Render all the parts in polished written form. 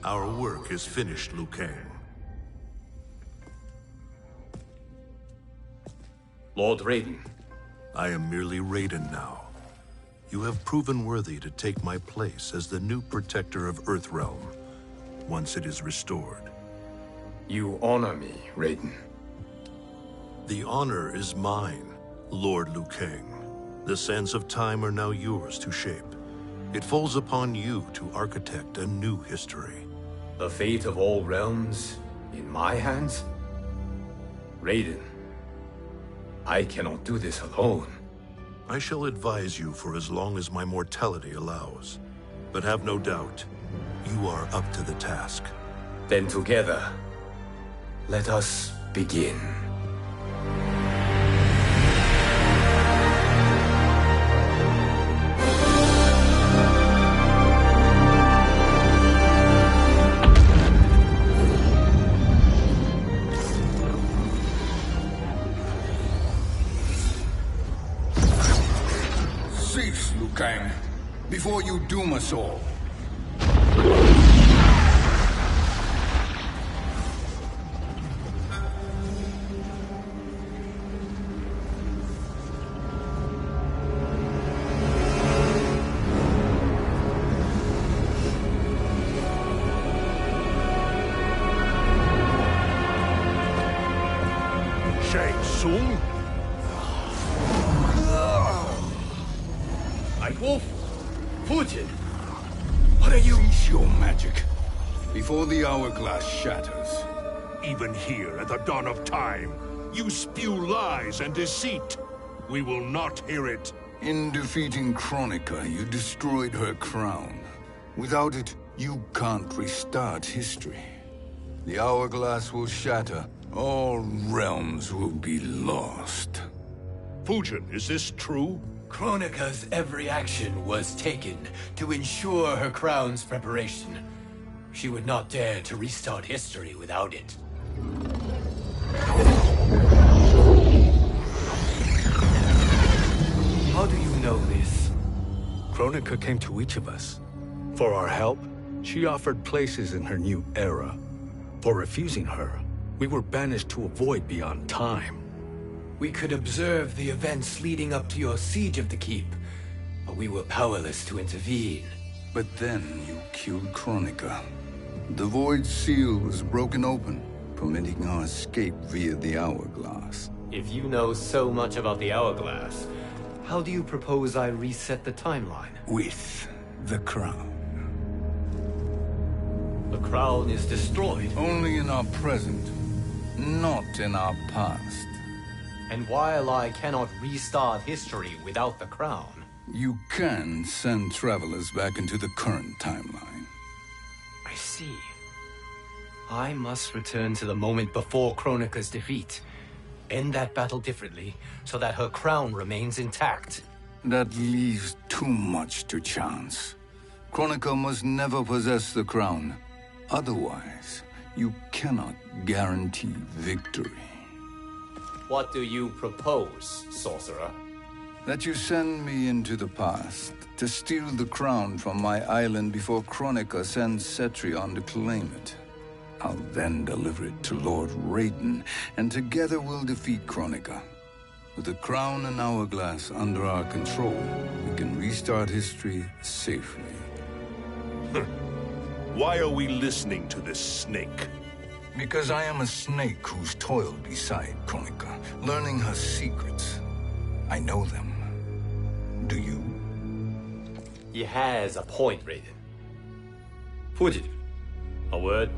Our work is finished, Liu Kang. Lord Raiden. I am merely Raiden now. You have proven worthy to take my place as the new protector of Earthrealm, once it is restored. You honor me, Raiden. The honor is mine, Lord Liu Kang. The sands of time are now yours to shape. It falls upon you to architect a new history. The fate of all realms in my hands? Raiden, I cannot do this alone. I shall advise you for as long as my mortality allows. But have no doubt, you are up to the task. Then together, let us begin. Cease, Liu Kang, before you doom us all. Shang Tsung? Wolf? Fujin? What are you? Cease your magic, before the hourglass shatters. Even here at the dawn of time, you spew lies and deceit. We will not hear it. In defeating Kronika, you destroyed her crown. Without it, you can't restart history. The hourglass will shatter. All realms will be lost. Fujin, is this true? Kronika's every action was taken to ensure her crown's preparation. She would not dare to restart history without it. How do you know this? Kronika came to each of us. For our help, she offered places in her new era. For refusing her, we were banished to a void beyond time. We could observe the events leading up to your siege of the keep, but we were powerless to intervene. But then you killed Kronika. The Void Seal was broken open, permitting our escape via the hourglass. If you know so much about the hourglass, how do you propose I reset the timeline? With the crown. The crown is destroyed. Only in our present, not in our past. And while I cannot restart history without the crown... You can send travelers back into the current timeline. I see. I must return to the moment before Kronika's defeat. End that battle differently, so that her crown remains intact. That leaves too much to chance. Kronika must never possess the crown. Otherwise, you cannot guarantee victory. What do you propose, sorcerer? That you send me into the past to steal the crown from my island before Kronika sends Cetrion to claim it. I'll then deliver it to Lord Raiden, and together we'll defeat Kronika. With the crown and hourglass under our control, we can restart history safely. Why are we listening to this snake? Because I am a snake who's toiled beside Kronika, learning her secrets. I know them. Do you? He has a point, Raiden. Fujin, a word?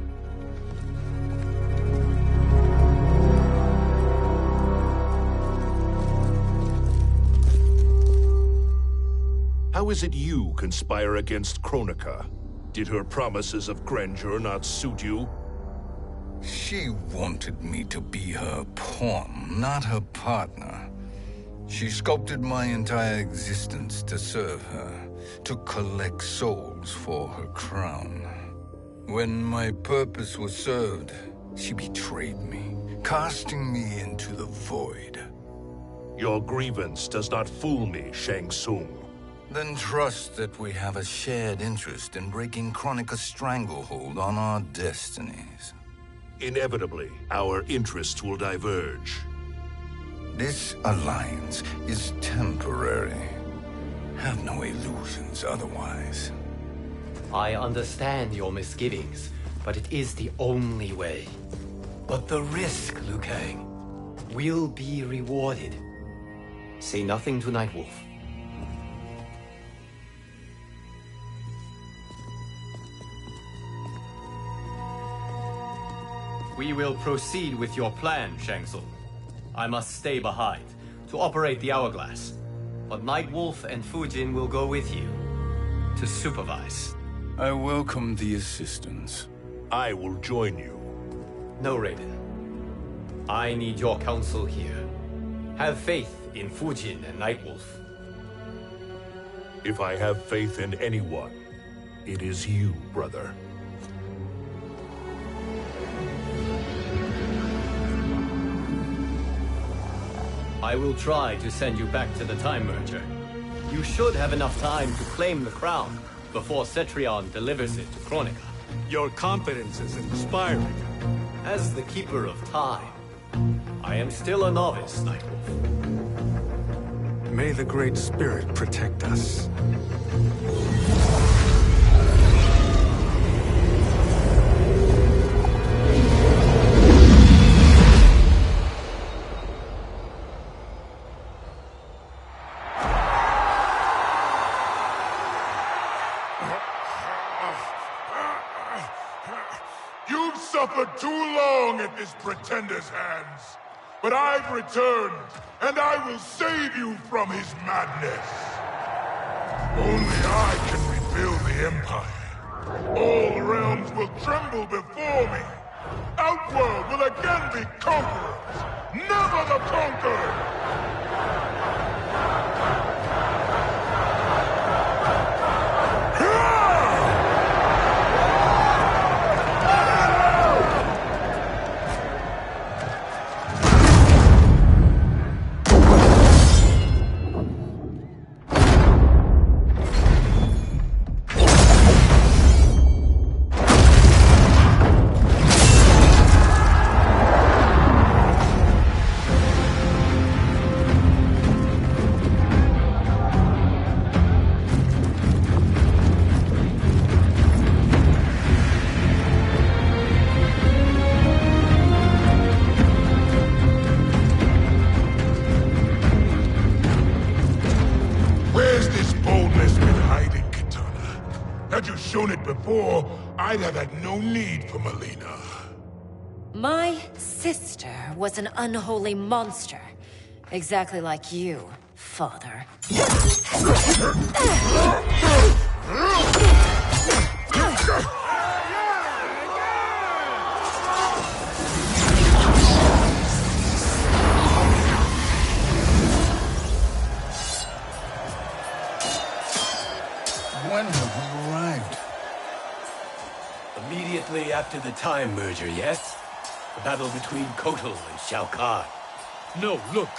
How is it you conspire against Kronika? Did her promises of grandeur not suit you? She wanted me to be her pawn, not her partner. She sculpted my entire existence to serve her, to collect souls for her crown. When my purpose was served, she betrayed me, casting me into the void. Your grievance does not fool me, Shang Tsung. Then trust that we have a shared interest in breaking Kronika's stranglehold on our destinies. Inevitably, our interests will diverge. This alliance is temporary. Have no illusions otherwise. I understand your misgivings, but it is the only way. But the risk, Liu Kang, will be rewarded. Say nothing to Nightwolf. We will proceed with your plan, Shang Tsung. I must stay behind to operate the Hourglass. But Nightwolf and Fujin will go with you to supervise. I welcome the assistance. I will join you. No, Raiden. I need your counsel here. Have faith in Fujin and Nightwolf. If I have faith in anyone, it is you, brother. I will try to send you back to the Time Merger. You should have enough time to claim the crown before Cetrion delivers it to Kronika. Your confidence is inspiring. As the Keeper of Time, I am still a novice, Nightwolf. May the Great Spirit protect us. You've suffered too long at this pretender's hands. But I've returned, and I will save you from his madness. Only I can rebuild the Empire. All realms will tremble before me. Outworld will again be conquerors, never the conquered! Before, I'd have had no need for Melina. My sister was an unholy monster. Exactly like you, father. When have we arrived? Immediately after the Time Merger, yes? The battle between Kotal and Shao Kahn. No, look!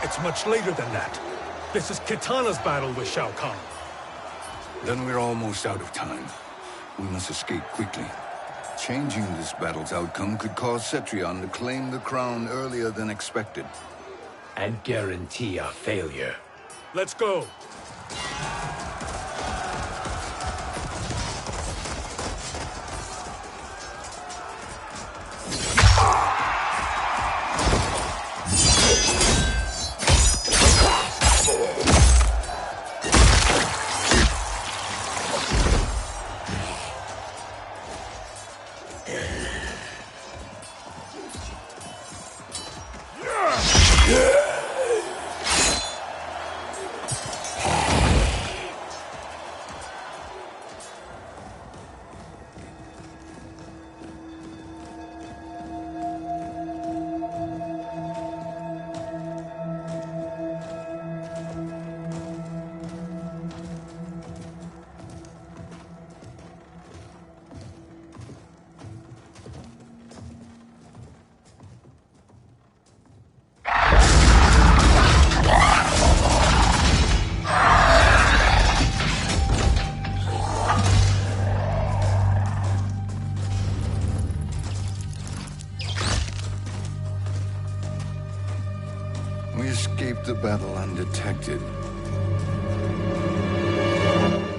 It's much later than that. This is Kitana's battle with Shao Kahn. Then we're almost out of time. We must escape quickly. Changing this battle's outcome could cause Cetrion to claim the crown earlier than expected. And guarantee a failure. Let's go! escaped the battle undetected.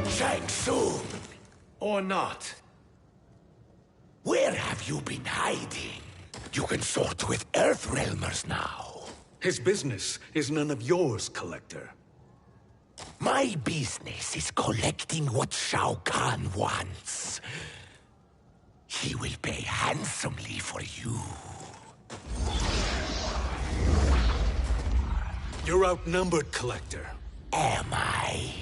Shang Tsung! Or not. Where have you been hiding? You can sort with Earthrealmers now. His business is none of yours, Collector. My business is collecting what Shao Kahn wants. He will pay handsomely for you. You're outnumbered, Collector. Am I?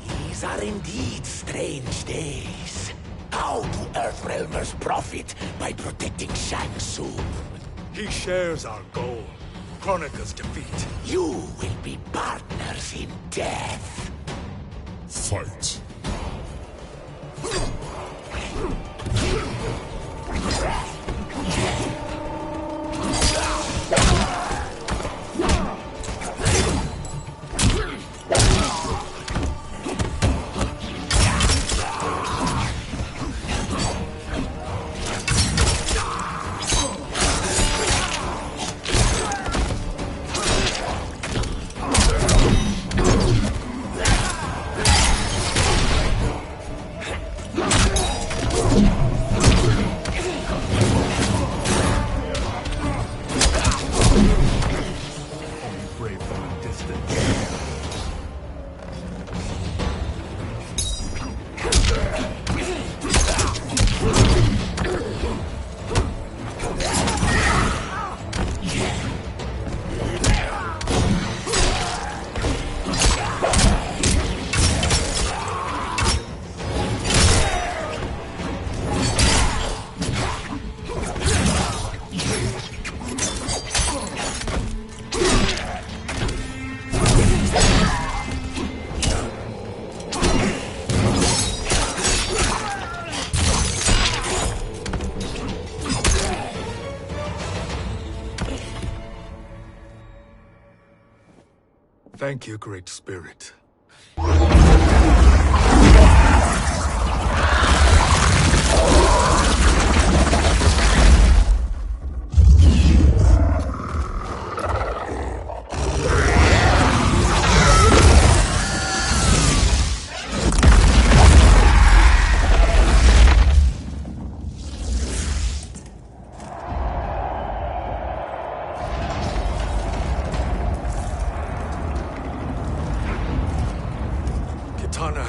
These are indeed strange days. How do Earthrealmers profit by protecting Shang Tsung? He shares our goal. Kronika's defeat. You will be partners in death. Fight. Thank you, Great Spirit.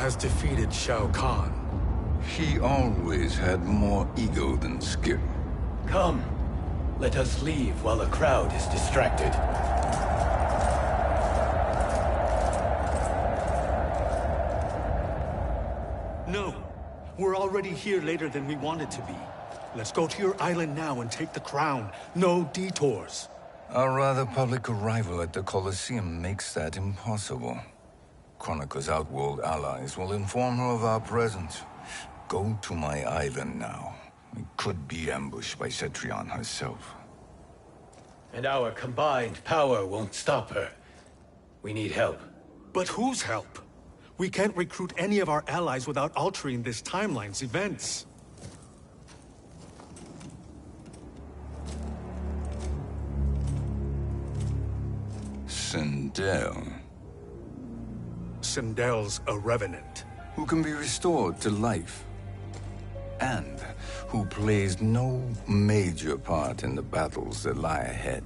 Has defeated Shao Kahn. He always had more ego than skill. Come, let us leave while the crowd is distracted. No, we're already here later than we wanted to be. Let's go to your island now and take the crown. No detours. Our rather public arrival at the Colosseum makes that impossible. Kronika's outworld allies will inform her of our presence. Go to my island now. We could be ambushed by Cetrion herself. And our combined power won't stop her. We need help. But whose help? We can't recruit any of our allies without altering this timeline's events. Sindel. Sindel's a revenant. Who can be restored to life. And who plays no major part in the battles that lie ahead.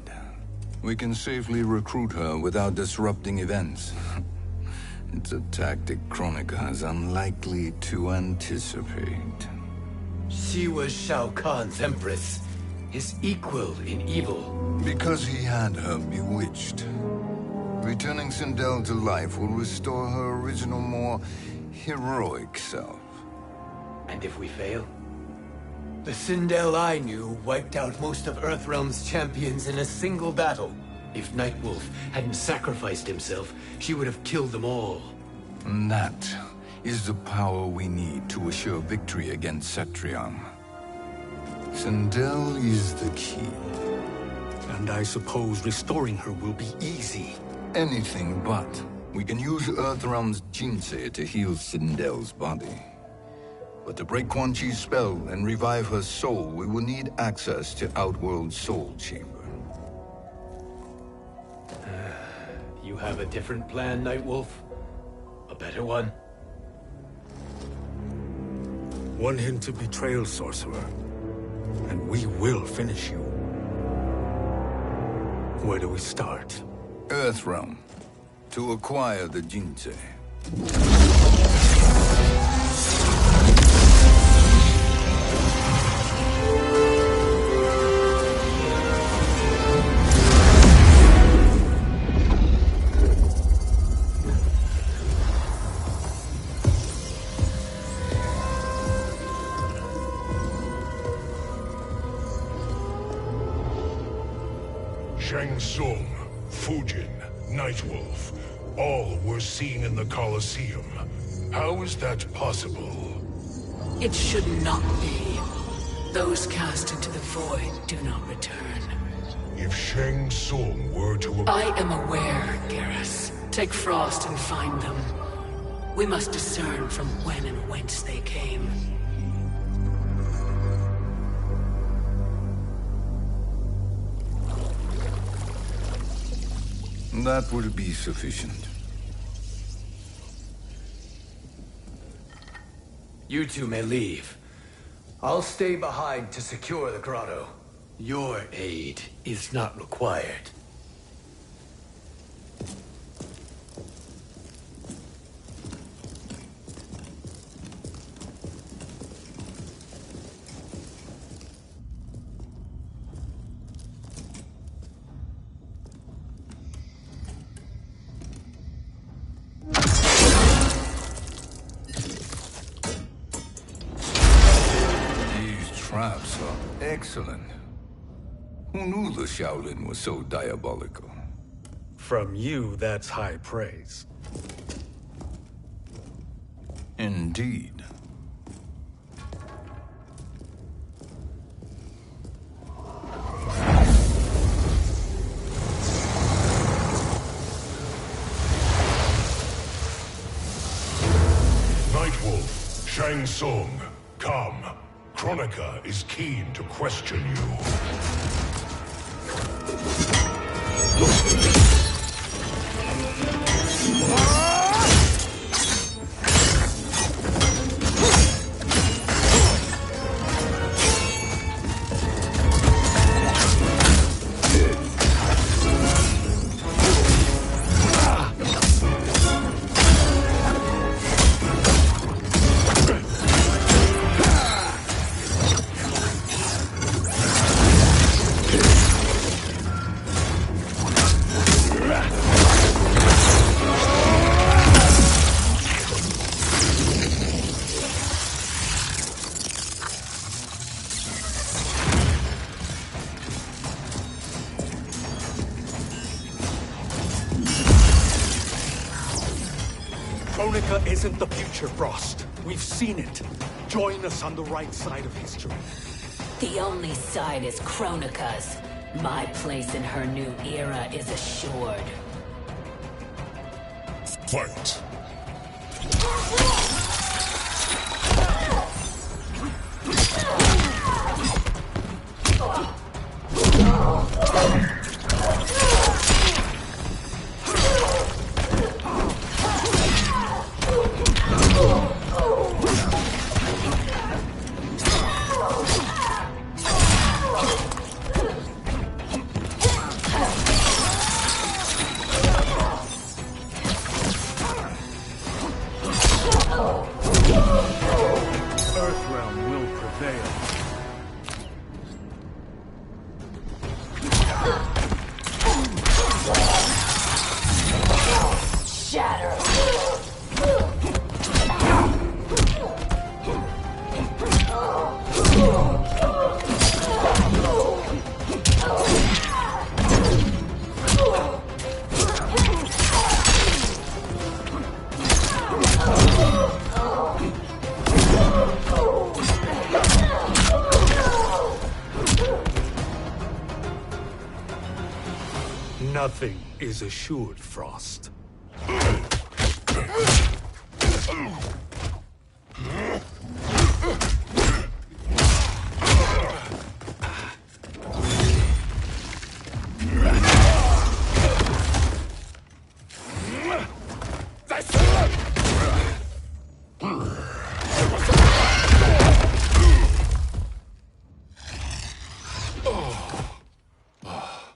We can safely recruit her without disrupting events. It's a tactic Kronika is unlikely to anticipate. She was Shao Kahn's empress, his equal in evil. Because he had her bewitched. Returning Sindel to life will restore her original, more heroic self. And if we fail? The Sindel I knew wiped out most of Earthrealm's champions in a single battle. If Nightwolf hadn't sacrificed himself, she would have killed them all. And that is the power we need to assure victory against Cetrion. Sindel is the key. And I suppose restoring her will be easy. Anything but. We can use Earthrealm's Jinsei to heal Sindel's body. But to break Quan Chi's spell and revive her soul, we will need access to Outworld's Soul Chamber. You have a different plan, Nightwolf? A better one? One hint to betrayal, Sorcerer, and we will finish you. Where do we start? Earthrealm. To acquire the Jinsei. Shang Tsung, Fujin, Nightwolf, all were seen in the Colosseum. How is that possible? It should not be. Those cast into the void do not return. If Shang Tsung were to... I am aware, Garrus. Take Frost and find them. We must discern from when and whence they came. That will be sufficient. You two may leave. I'll stay behind to secure the grotto. Your aid is not required. Traps are excellent. Who knew the Shaolin was so diabolical? From you, that's high praise. Indeed. Nightwolf, Shang Tsung, come. Kronika is keen to question you. Kronika isn't the future, Frost. We've seen it. Join us on the right side of history. The only side is Kronika's. My place in her new era is assured. Fight! Earthrealm will prevail. Shatter! Nothing is assured, Frost.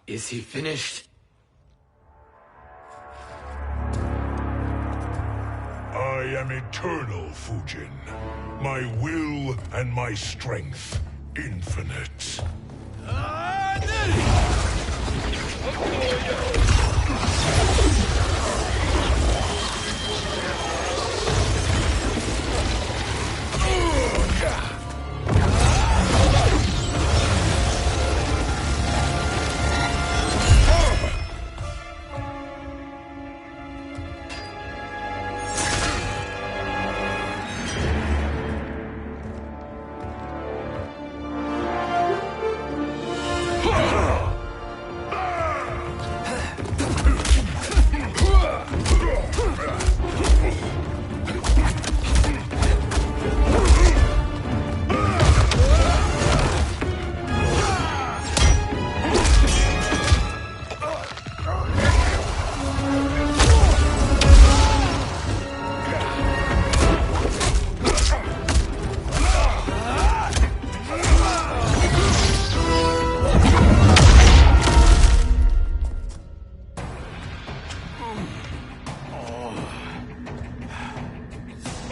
Is he finished? I am eternal, Fujin. My will and my strength, infinite.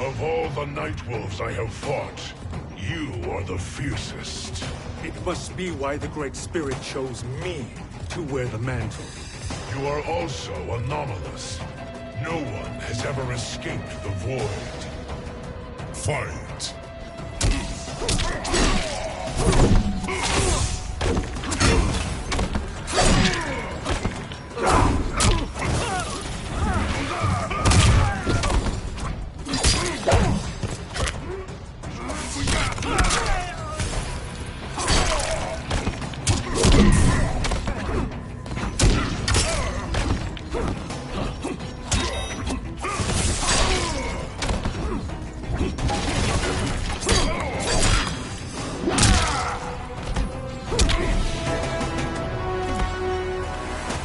Of all the Nightwolves I have fought, you are the fiercest. It must be why the Great Spirit chose me to wear the mantle. You are also anomalous. No one has ever escaped the void. Fight!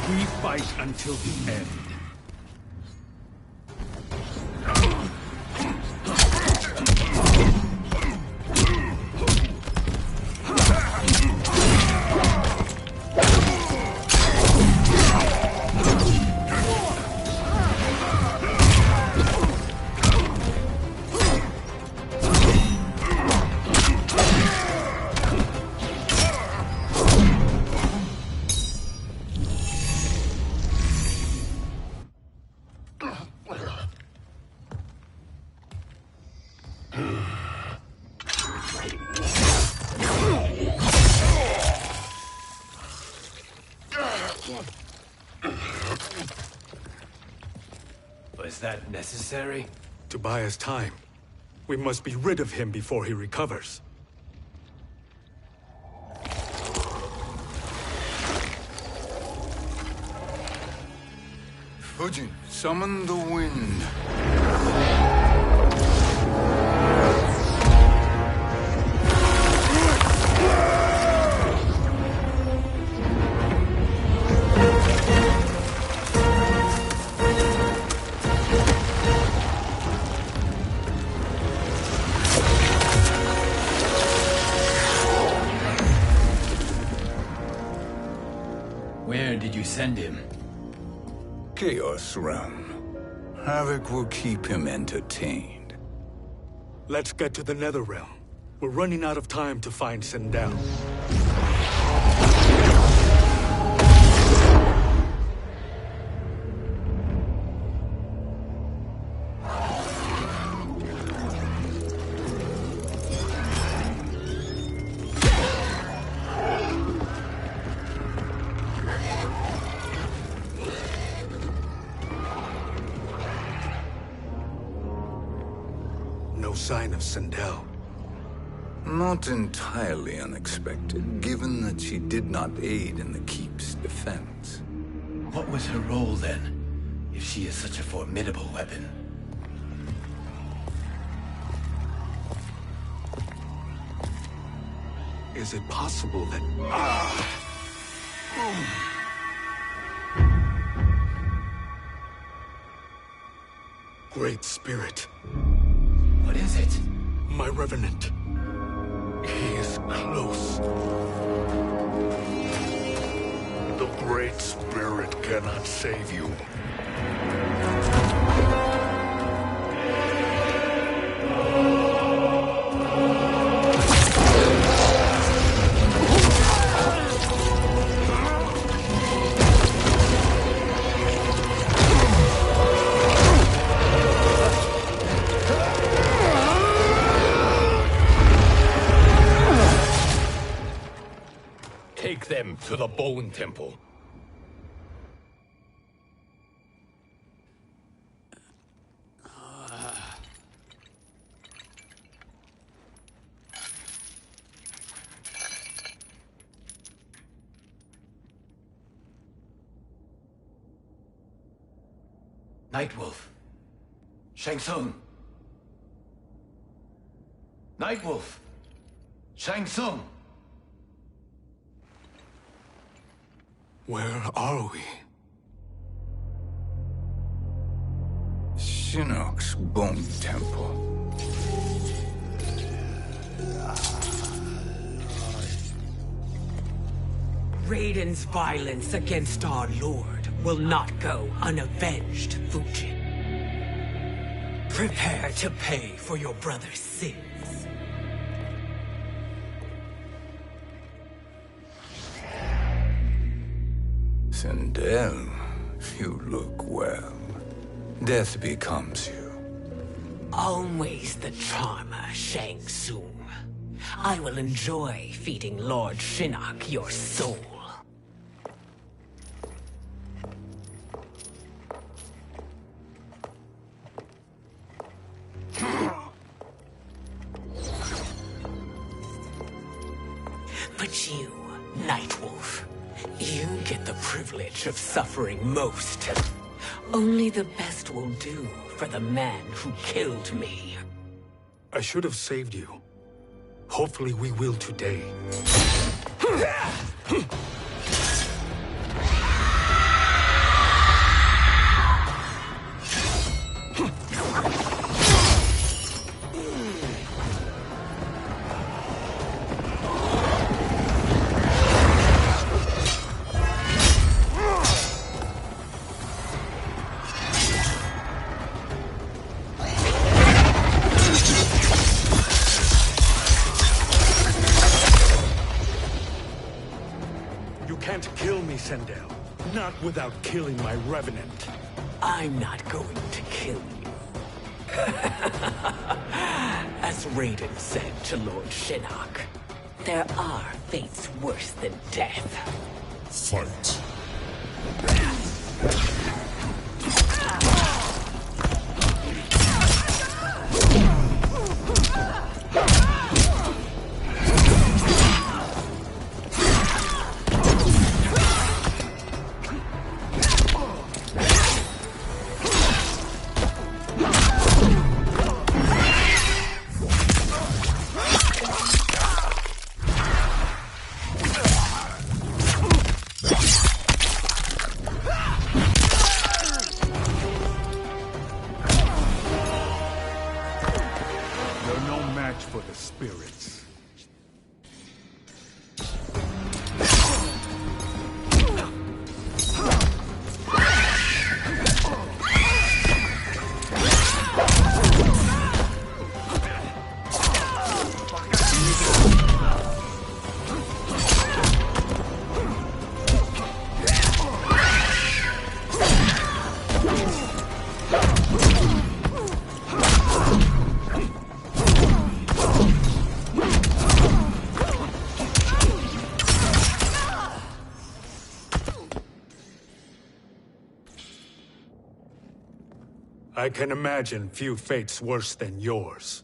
We fight until the end. Was that necessary? To buy us time. We must be rid of him before he recovers. Fujin, summon the wind. Where did you send him? Chaos Realm. Havoc will keep him entertained. Let's get to the Netherrealm. We're running out of time to find Sindel. No sign of Sindel. Not entirely unexpected, given that she did not aid in the Keep's defense. What was her role then, if she is such a formidable weapon? Is it possible that... Great Spirit. What is it? My Revenant. He is close. The Great Spirit cannot save you. Take them to the Bone Temple. Nightwolf. Shang Tsung. Nightwolf. Shang Tsung. Where are we? Shinnok's Bone Temple. Raiden's violence against our Lord will not go unavenged, Fujin. Prepare to pay for your brother's sins. Sindel, you look well. Death becomes you. Always the charmer, Shang Tsung. I will enjoy feeding Lord Shinnok your soul. But you, Nightwolf, you get the privilege of suffering most. Only the best will do for the man who killed me. I should have saved you. Hopefully we will today. Sindel. Not without killing my Revenant. I'm not going to kill you. As Raiden said to Lord Shinnok, there are fates worse than death. Fight. For the spirits. I can imagine few fates worse than yours.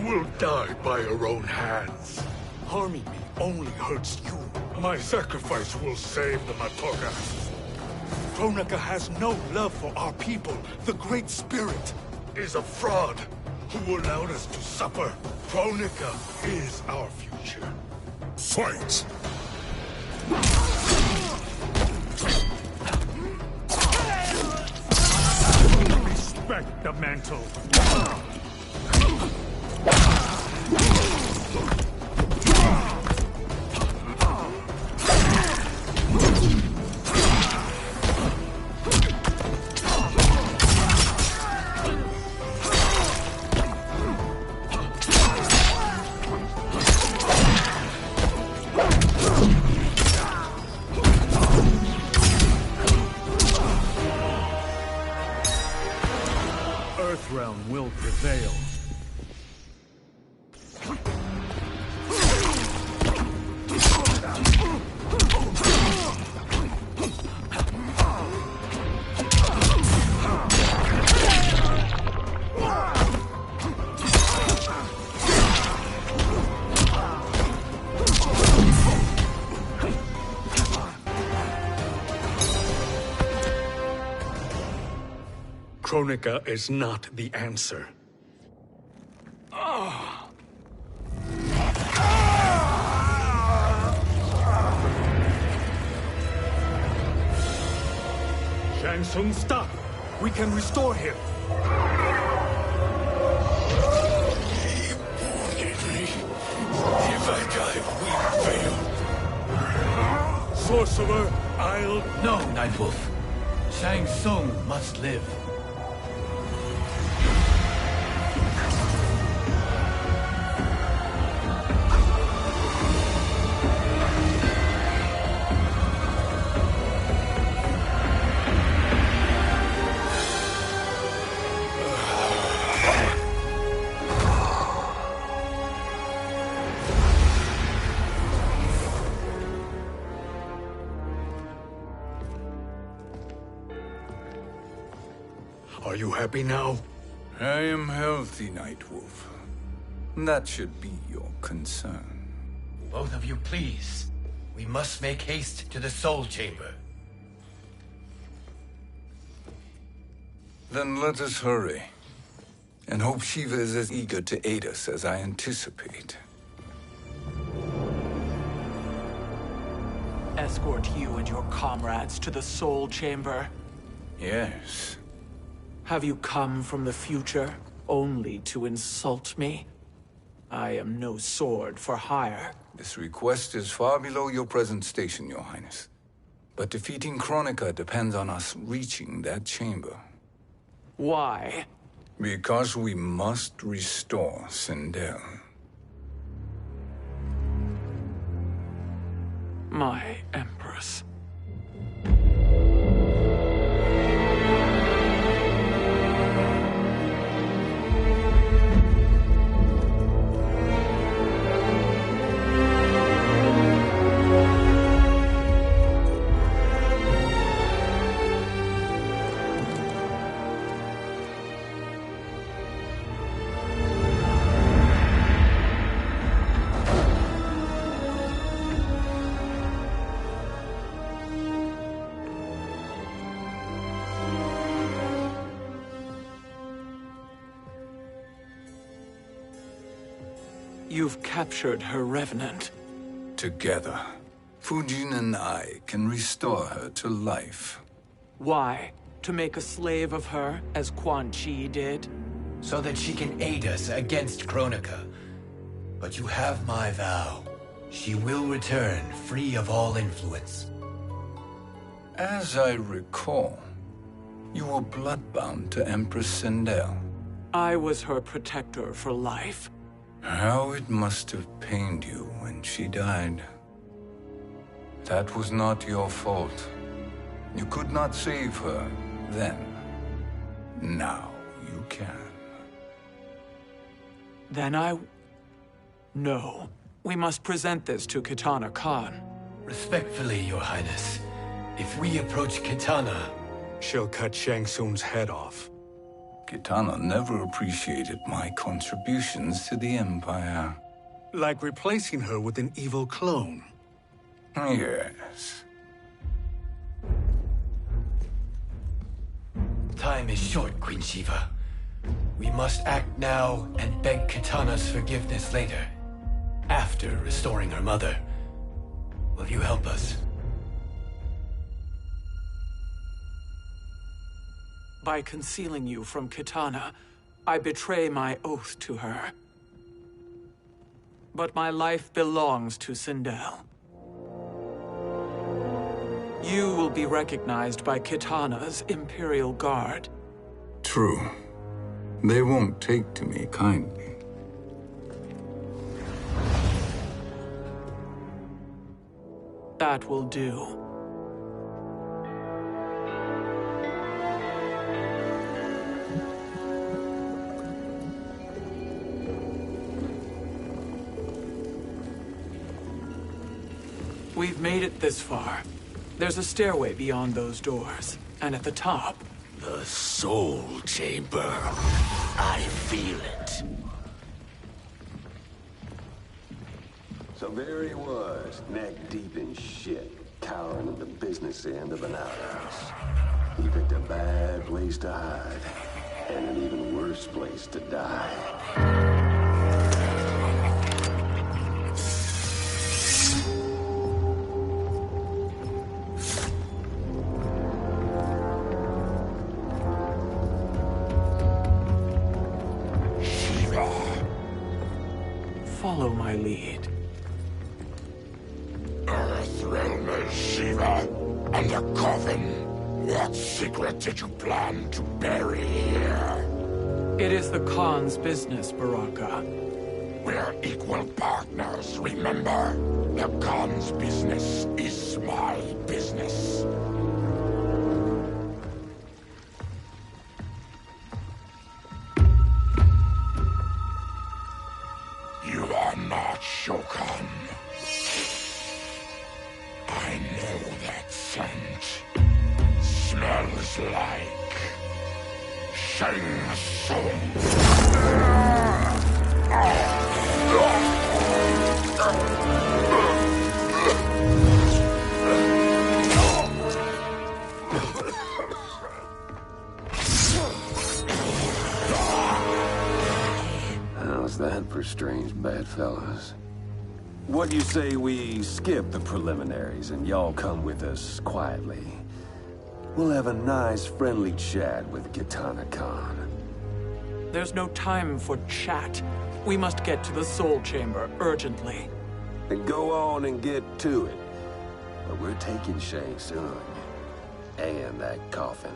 will die by your own hands. Harming me only hurts you. My sacrifice will save the Matogas. Kronika has no love for our people. The Great Spirit is a fraud who allowed us to suffer. Kronika is our future. Fight! Respect the mantle. Earthrealm will prevail. Kronika is not the answer. Shang Tsung, stop! We can restore him! If I die, we fail. Sorcerer, I'll... No, Nightwolf. Shang Tsung must live. Are you happy now? I am healthy, Nightwolf. That should be your concern. Both of you, please. We must make haste to the Soul Chamber. Then let us hurry. And hope Shiva is as eager to aid us as I anticipate. Escort you and your comrades to the Soul Chamber. Yes. Have you come from the future only to insult me? I am no sword for hire. This request is far below your present station, Your Highness. But defeating Kronika depends on us reaching that chamber. Why? Because we must restore Sindel. My Empress. You've captured her revenant. Together, Fujin and I can restore her to life. Why? To make a slave of her, as Quan Chi did? So that she can aid us against Kronika. But you have my vow. She will return free of all influence. As I recall, you were bloodbound to Empress Sindel. I was her protector for life. How it must have pained you when she died. That was not your fault. You could not save her then. Now you can. Then No. We must present this to Kitana Khan. Respectfully, Your Highness, if we approach Kitana... She'll cut Shang Tsung's head off. Kitana never appreciated my contributions to the Empire. Like replacing her with an evil clone. Yes. Time is short, Queen Shiva. We must act now and beg Kitana's forgiveness later. After restoring her mother. Will you help us? By concealing you from Kitana, I betray my oath to her. But my life belongs to Sindel. You will be recognized by Kitana's Imperial Guard. True. They won't take to me kindly. That will do. We've made it this far. There's a stairway beyond those doors, and at the top... The Soul Chamber. I feel it. So there he was, neck deep in shit, cowering at the business end of an outhouse. He picked a bad place to hide, and an even worse place to die. Follow my lead. Earth realm is Shiva, and a coffin. What secret did you plan to bury here? It is the Khan's business, Baraka. We're equal partners, remember? The Khan's business is my business. You are not Shokan. I know that scent. Smells like Shang Tsung. How's that for strange bedfellows? What do you say we skip the preliminaries and y'all come with us quietly? We'll have a nice friendly chat with Kitana Khan. There's no time for chat. We must get to the Soul Chamber urgently. Then go on and get to it. But we're taking Shang Tsung. And that coffin.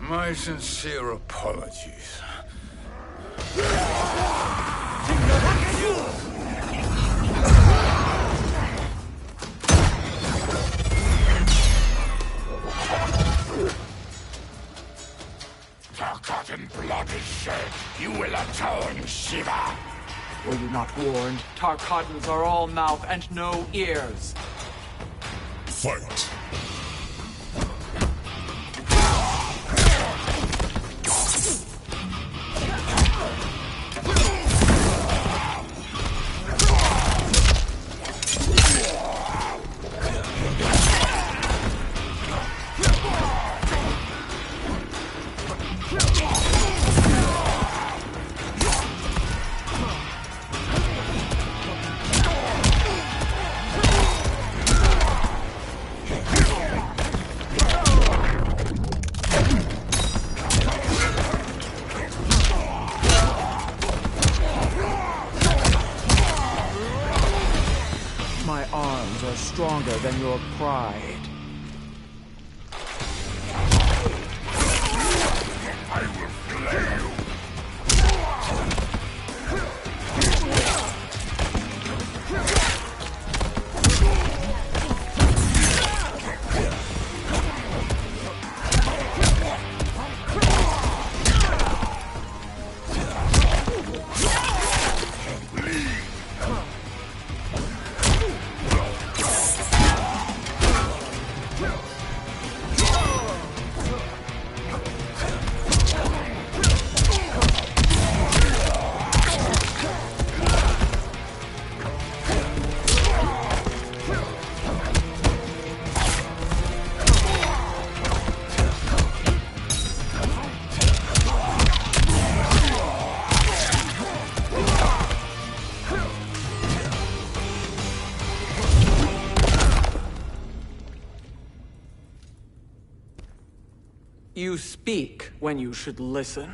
My sincere apologies. Tarkatan blood is shed. You will atone, Shiva. Were you not warned? Tarkatans are all mouth and no ears. Fight. My arms are stronger than your pride. I will flay you. You speak when you should listen.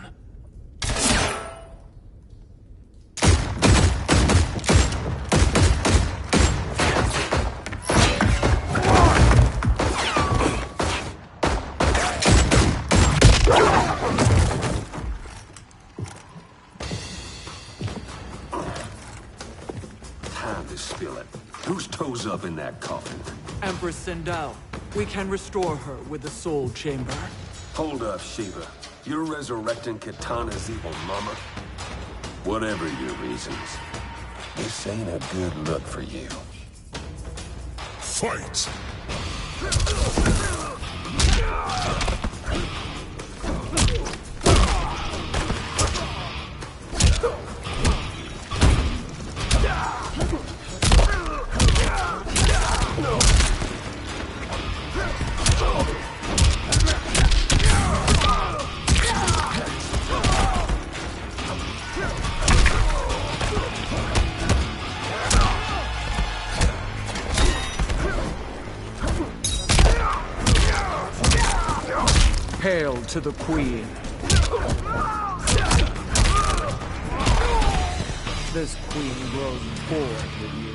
Time to spill it. Whose toes up in that coffin? Empress Sindel. We can restore her with the Soul Chamber. Hold up, Sheba. You're resurrecting Kitana's evil mama? Whatever your reasons, this ain't a good look for you. Fight! Hail to the Queen. This Queen grows bored with you.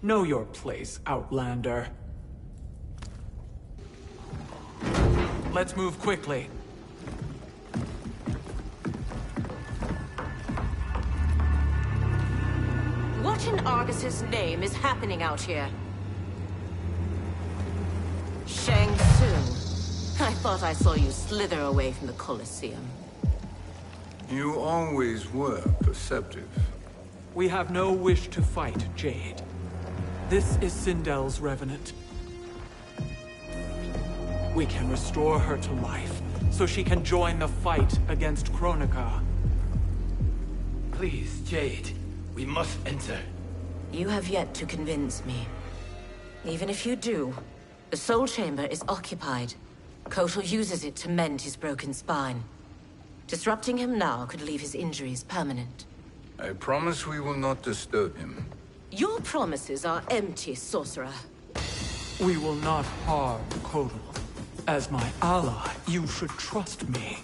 Know your place, Outlander. Let's move quickly. What in Argus's name is happening out here? Shang Tsung. I thought I saw you slither away from the Colosseum. You always were perceptive. We have no wish to fight, Jade. This is Sindel's Revenant. We can restore her to life, so she can join the fight against Kronika. Please, Jade. We must enter. You have yet to convince me. Even if you do, the Soul Chamber is occupied. Kotal uses it to mend his broken spine. Disrupting him now could leave his injuries permanent. I promise we will not disturb him. Your promises are empty, sorcerer. We will not harm Kotal. As my ally, you should trust me.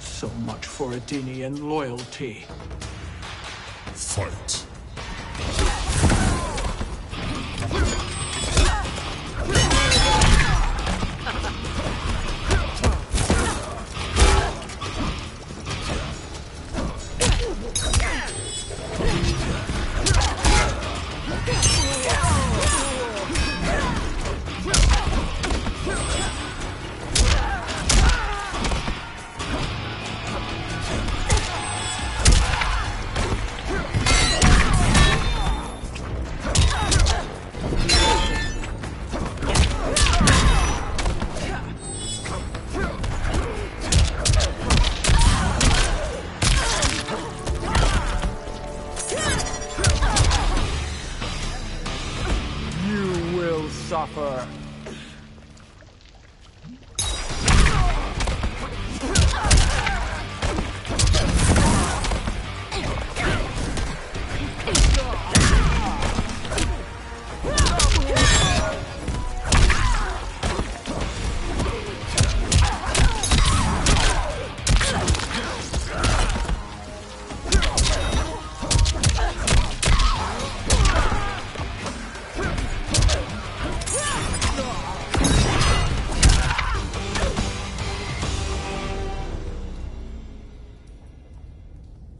So much for Adenian loyalty. Fight. Suffer.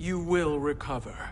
You will recover.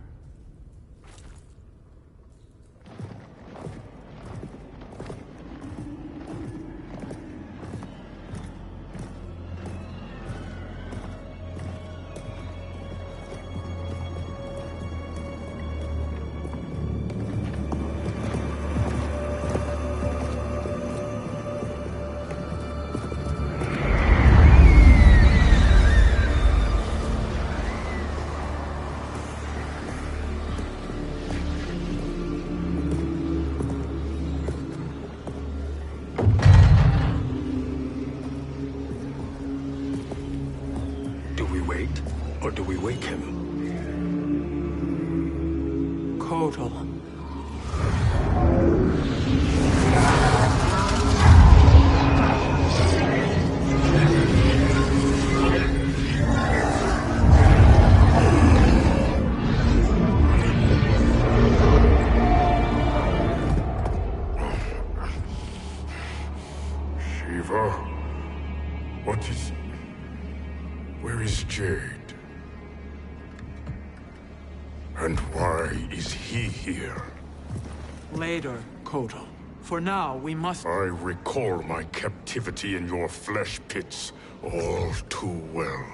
Do we wait, or do we wake him? Kotal. Shiva? What is... Where is Jade? And why is he here? Later, Kotal. For now, we must... I recall my captivity in your flesh pits all too well.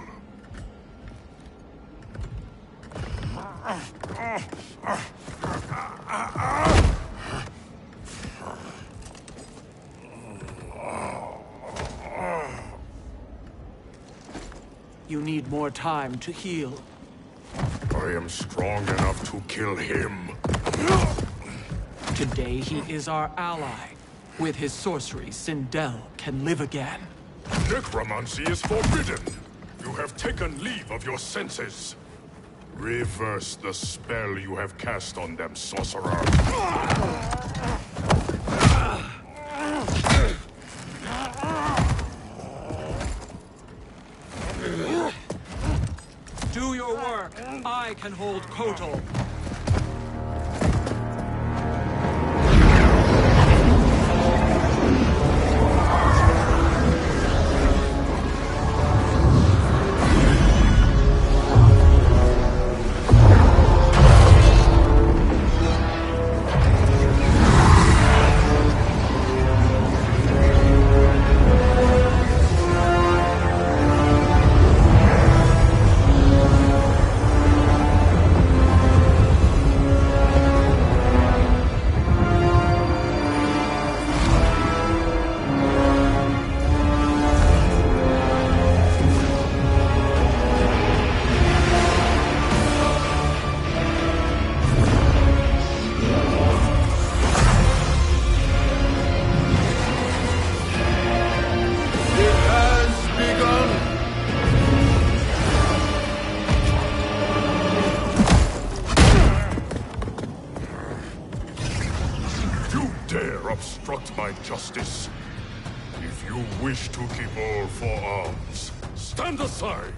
You need more time to heal. I am strong enough to kill him. Today he is our ally. With his sorcery, Sindel can live again. Necromancy is forbidden. You have taken leave of your senses. Reverse the spell you have cast on them, sorcerer. Do your work. I can hold Kotal. Obstruct my justice. If you wish to keep all four arms, stand aside.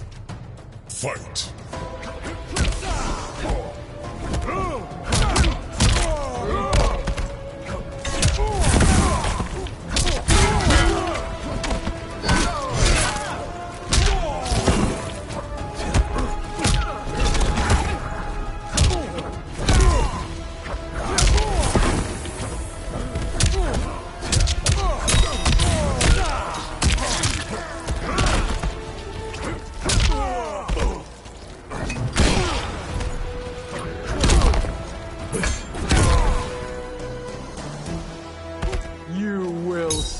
Fight.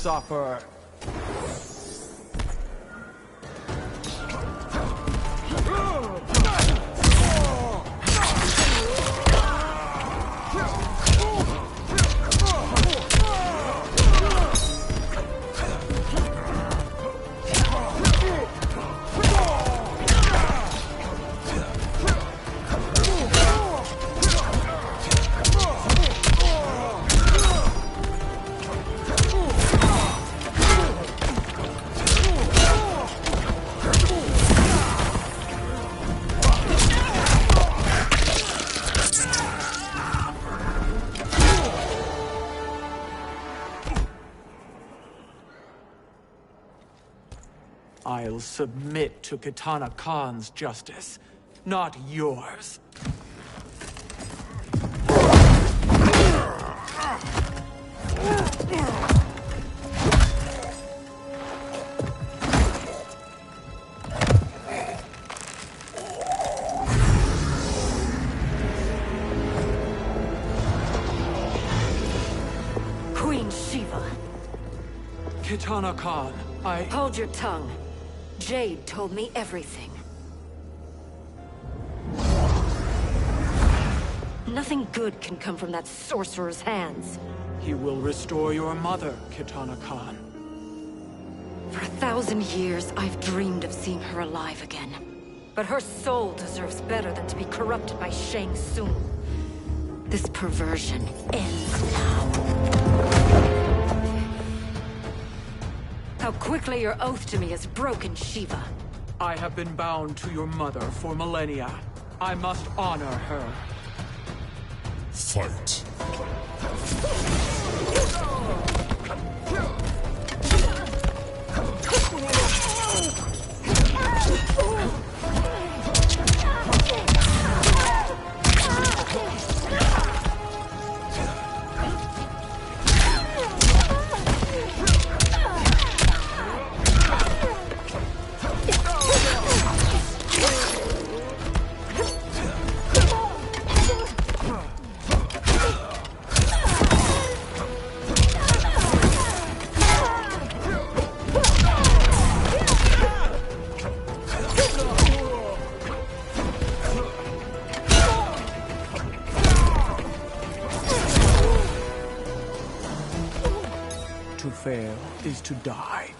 Suffer. I'll submit to Kitana Khan's justice. not yours. Queen Shiva. Kitana Khan, Hold your tongue. Jade told me everything. Nothing good can come from that sorcerer's hands. He will restore your mother, Kitana Khan. For 1,000 years, I've dreamed of seeing her alive again. But her soul deserves better than to be corrupted by Shang Tsung. This perversion ends now. How quickly your oath to me has broken, Shiva. I have been bound to your mother for millennia. I must honor her. Fight. To fail is to die.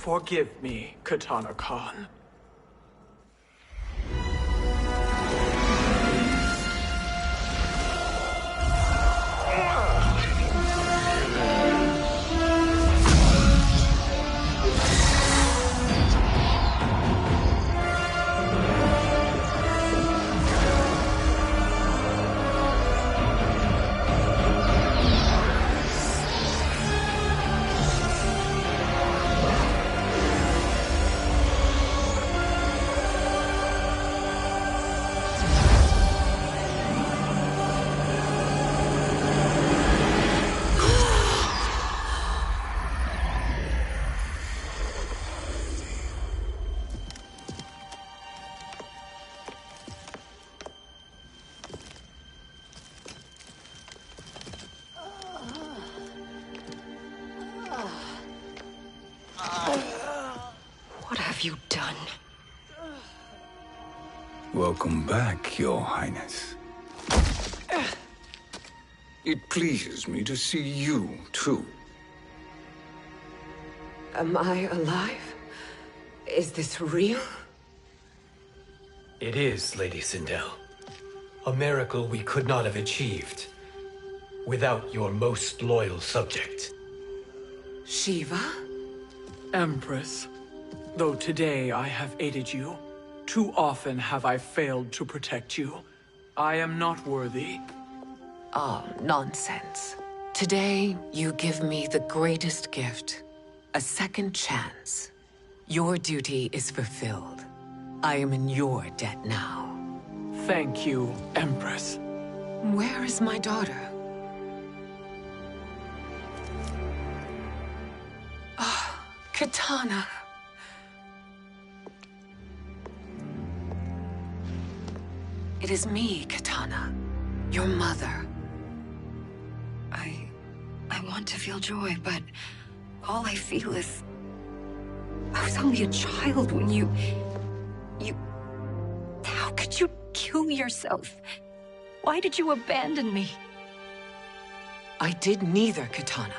Forgive me, Kitana Khan. What have you done? Welcome back, Your Highness. It pleases me to see you, too. Am I alive? Is this real? It is, Lady Sindel. A miracle we could not have achieved without your most loyal subject. Shiva? Empress, though today I have aided you, too often have I failed to protect you. I am not worthy. Oh, nonsense. Today, you give me the greatest gift. A second chance. Your duty is fulfilled. I am in your debt now. Thank you, Empress. Where is my daughter? Katana. It is me, Katana. Your mother. I want to feel joy, but all I feel is... I was only a child when you... How could you kill yourself? Why did you abandon me? I did neither, Katana.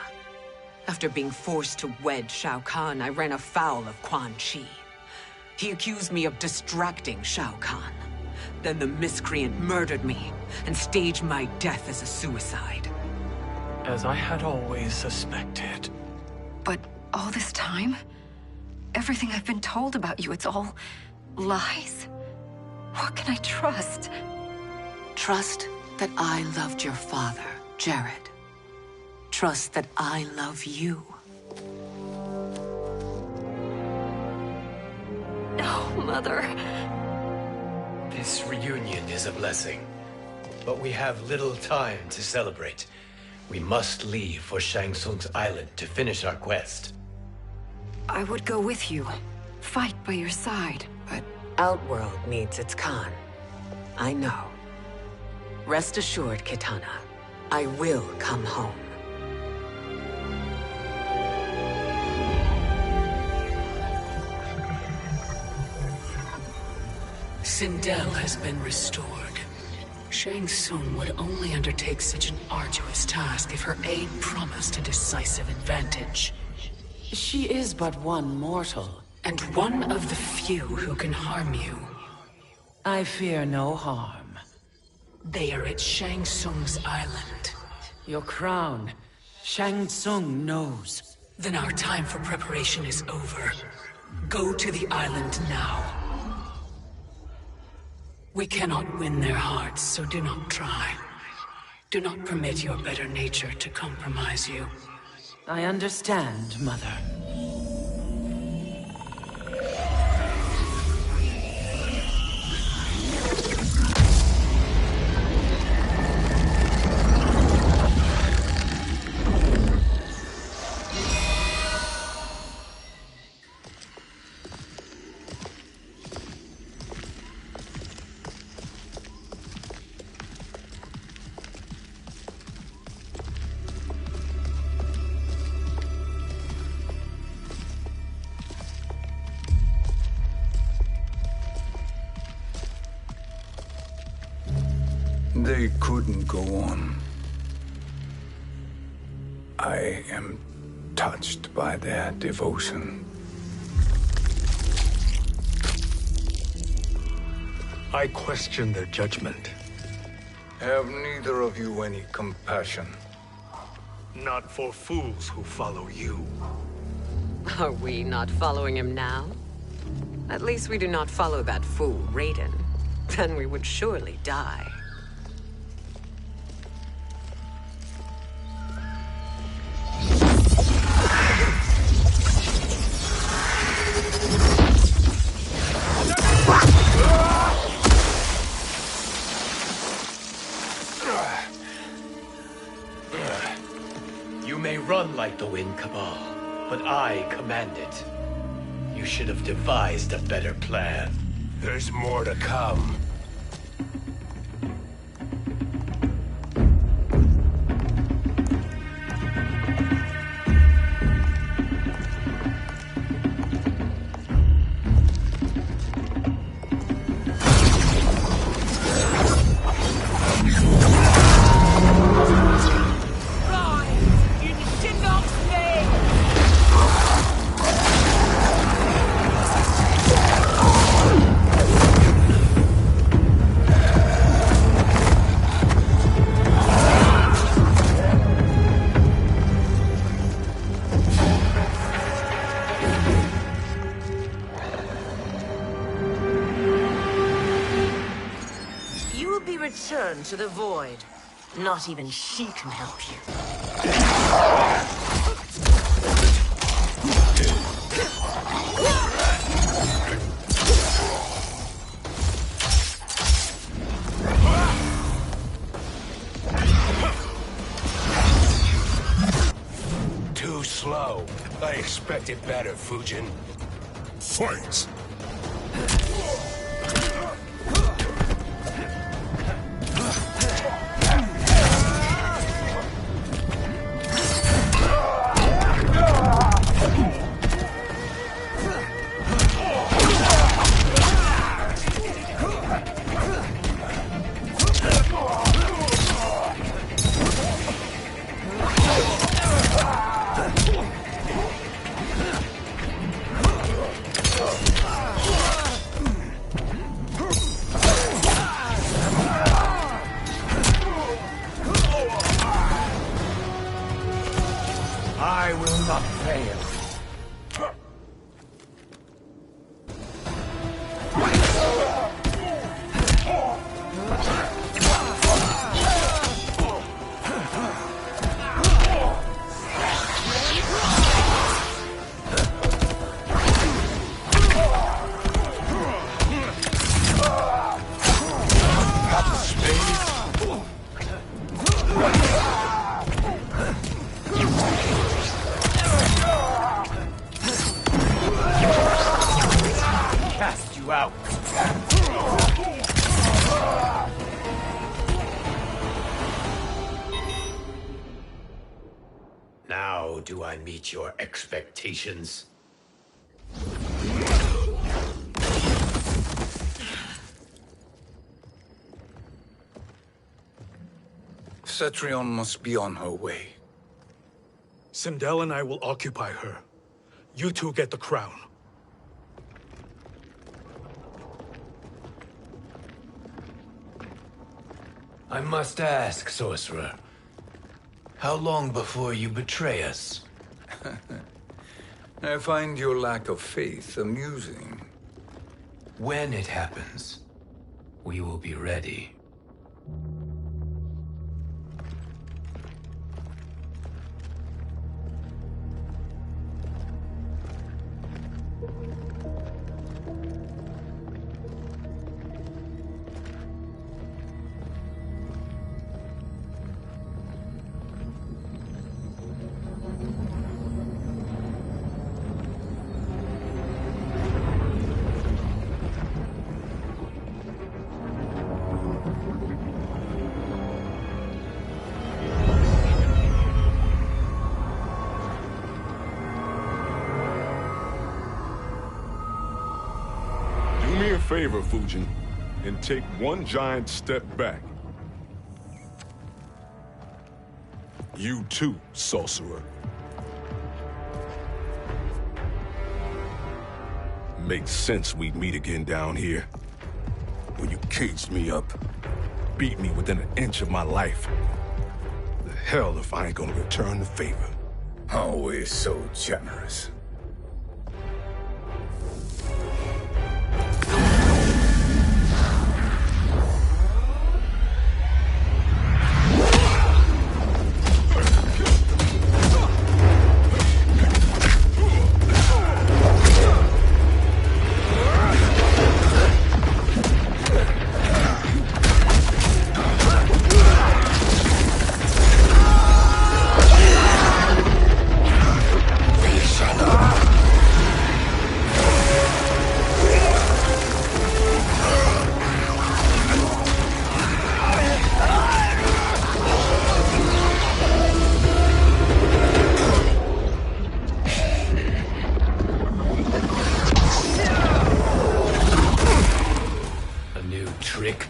After being forced to wed Shao Kahn, I ran afoul of Quan Chi. He accused me of distracting Shao Kahn. Then the miscreant murdered me and staged my death as a suicide. As I had always suspected. But all this time? Everything I've been told about you, it's all lies? What can I trust? Trust that I loved your father, Jared. Trust that I love you. No, Mother. This reunion is a blessing, but we have little time to celebrate. We must leave for Shang Tsung's island to finish our quest. I would go with you, fight by your side, but... Outworld needs its Khan. I know. Rest assured, Katana. I will come home. Sindel has been restored. Shang Tsung would only undertake such an arduous task if her aid promised a decisive advantage. She is but one mortal, and one of the few who can harm you. I fear no harm. They are at Shang Tsung's island. Your crown, Shang Tsung knows. Then our time for preparation is over. Go to the island now. We cannot win their hearts, so do not try. Do not permit your better nature to compromise you. I understand, Mother. They couldn't go on. I am touched by their devotion. I question their judgment. Have neither of you any compassion? Not for fools who follow you. Are we not following him now? At least we do not follow that fool, Raiden. Then we would surely die. You may run like the wind, Cabal, but I command it. You should have devised a better plan. There's more to come. Return to the void. Not even she can help you. Too slow. I expected better, Fujin. Fight! I will not fail. Cast you out. Now do I meet your expectations? Cetrion must be on her way. Sindel and I will occupy her. You two get the crown. I must ask, sorcerer. How long before you betray us? I find your lack of faith amusing. When it happens, we will be ready. Do me a favor, Fujin, and take one giant step back. You too, sorcerer. Makes sense we'd meet again down here. When you caged me up, beat me within an inch of my life. The hell if I ain't gonna return the favor. Always so generous.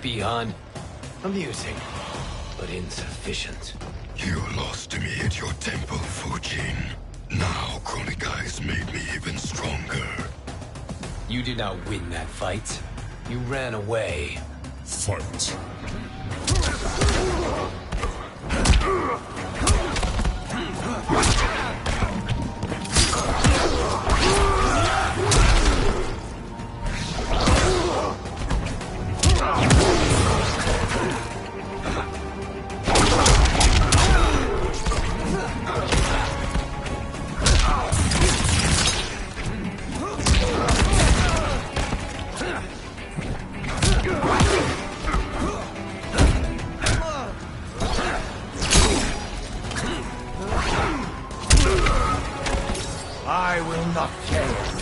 Beyond amusing, but insufficient. You lost to me at your temple, Fujin. Now Kronika has made me even stronger. You did not win that fight. You ran away. Fight. I will not fail.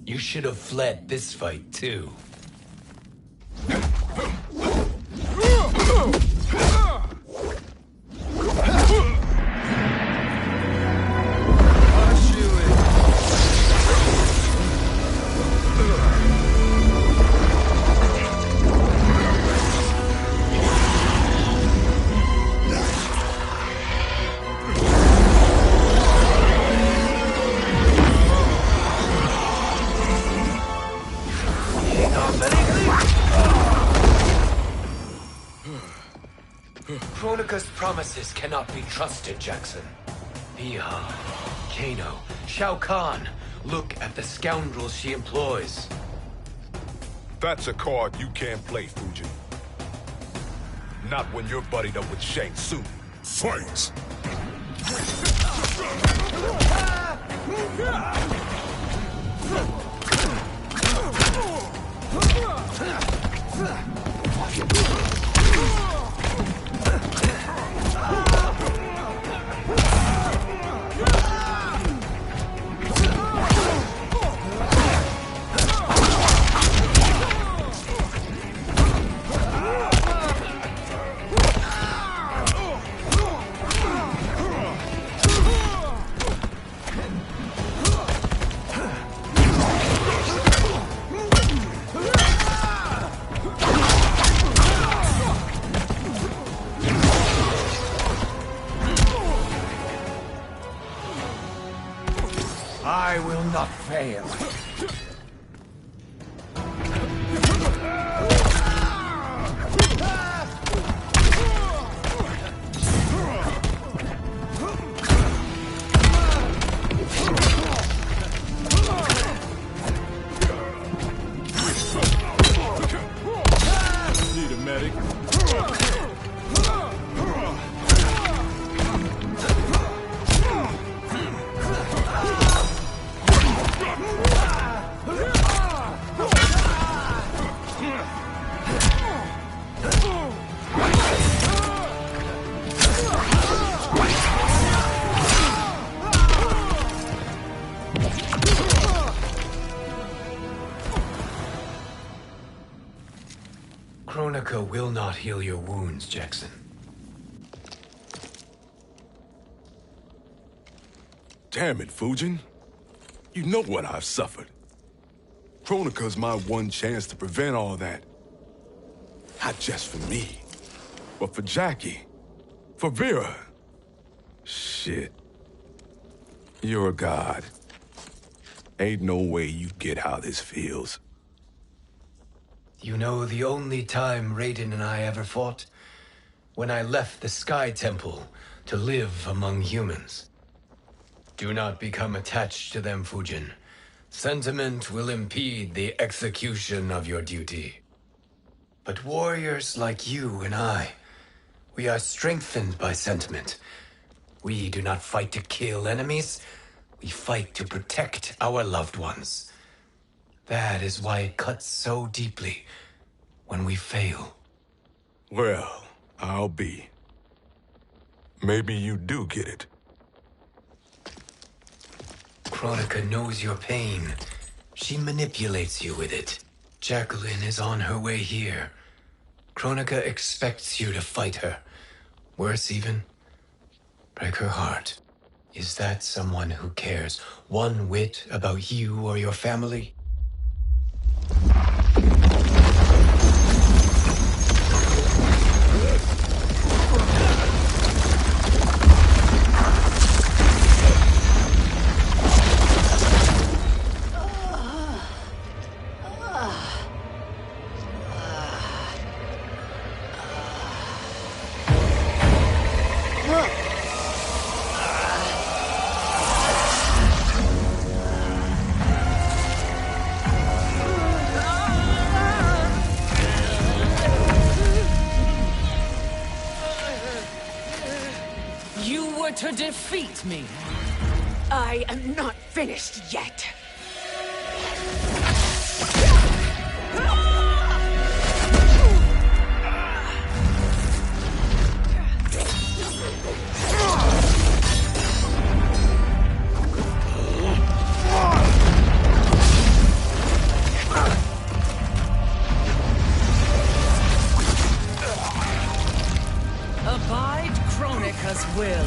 You should have fled this fight, too. Kronika's promises cannot be trusted, Jackson. Biha, Kano, Shao Kahn. Look at the scoundrels she employs. That's a card you can't play, Fujin. Not when you're buddied up with Shang Tsung. Fight! I will not fail. Need a medic. Kronika will not heal your wounds, Jackson. Damn it, Fujin. You know what I've suffered. Kronika's my one chance to prevent all that. Not just for me, but for Jackie, for Vera. Shit. You're a god. Ain't no way you get how this feels. You know the only time Raiden and I ever fought? When I left the Sky Temple to live among humans. Do not become attached to them, Fujin. Sentiment will impede the execution of your duty. But warriors like you and I, we are strengthened by sentiment. We do not fight to kill enemies. We fight to protect our loved ones. That is why it cuts so deeply when we fail. Well, I'll be. Maybe you do get it. Kronika knows your pain. She manipulates you with it. Jacqueline is on her way here. Kronika expects you to fight her. Worse even, break her heart. Is that someone who cares one whit about you or your family? To defeat me. I am not finished yet. Abide Kronika's will.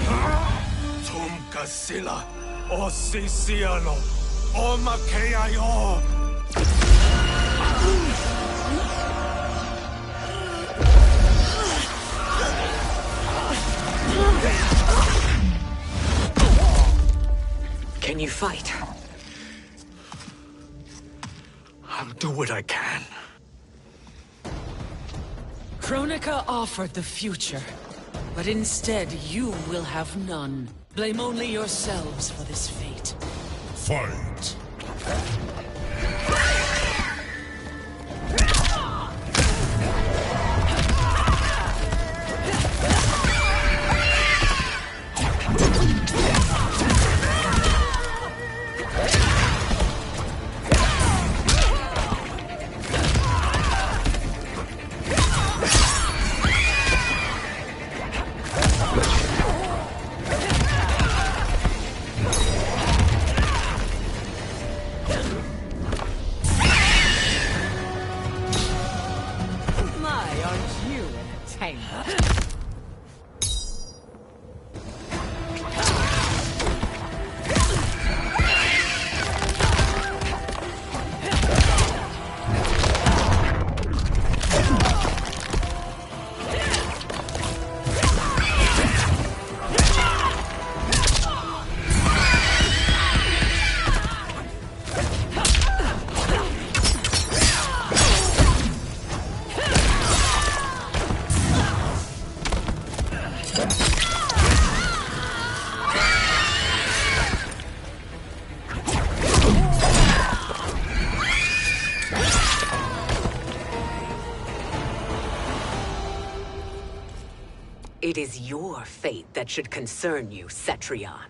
Sila, o Sisiano, o Makeayo. Can you fight? I'll do what I can. Kronika offered the future, but instead you will have none. Blame only yourselves for this fate. Fight! It is your fate that should concern you, Cetrion.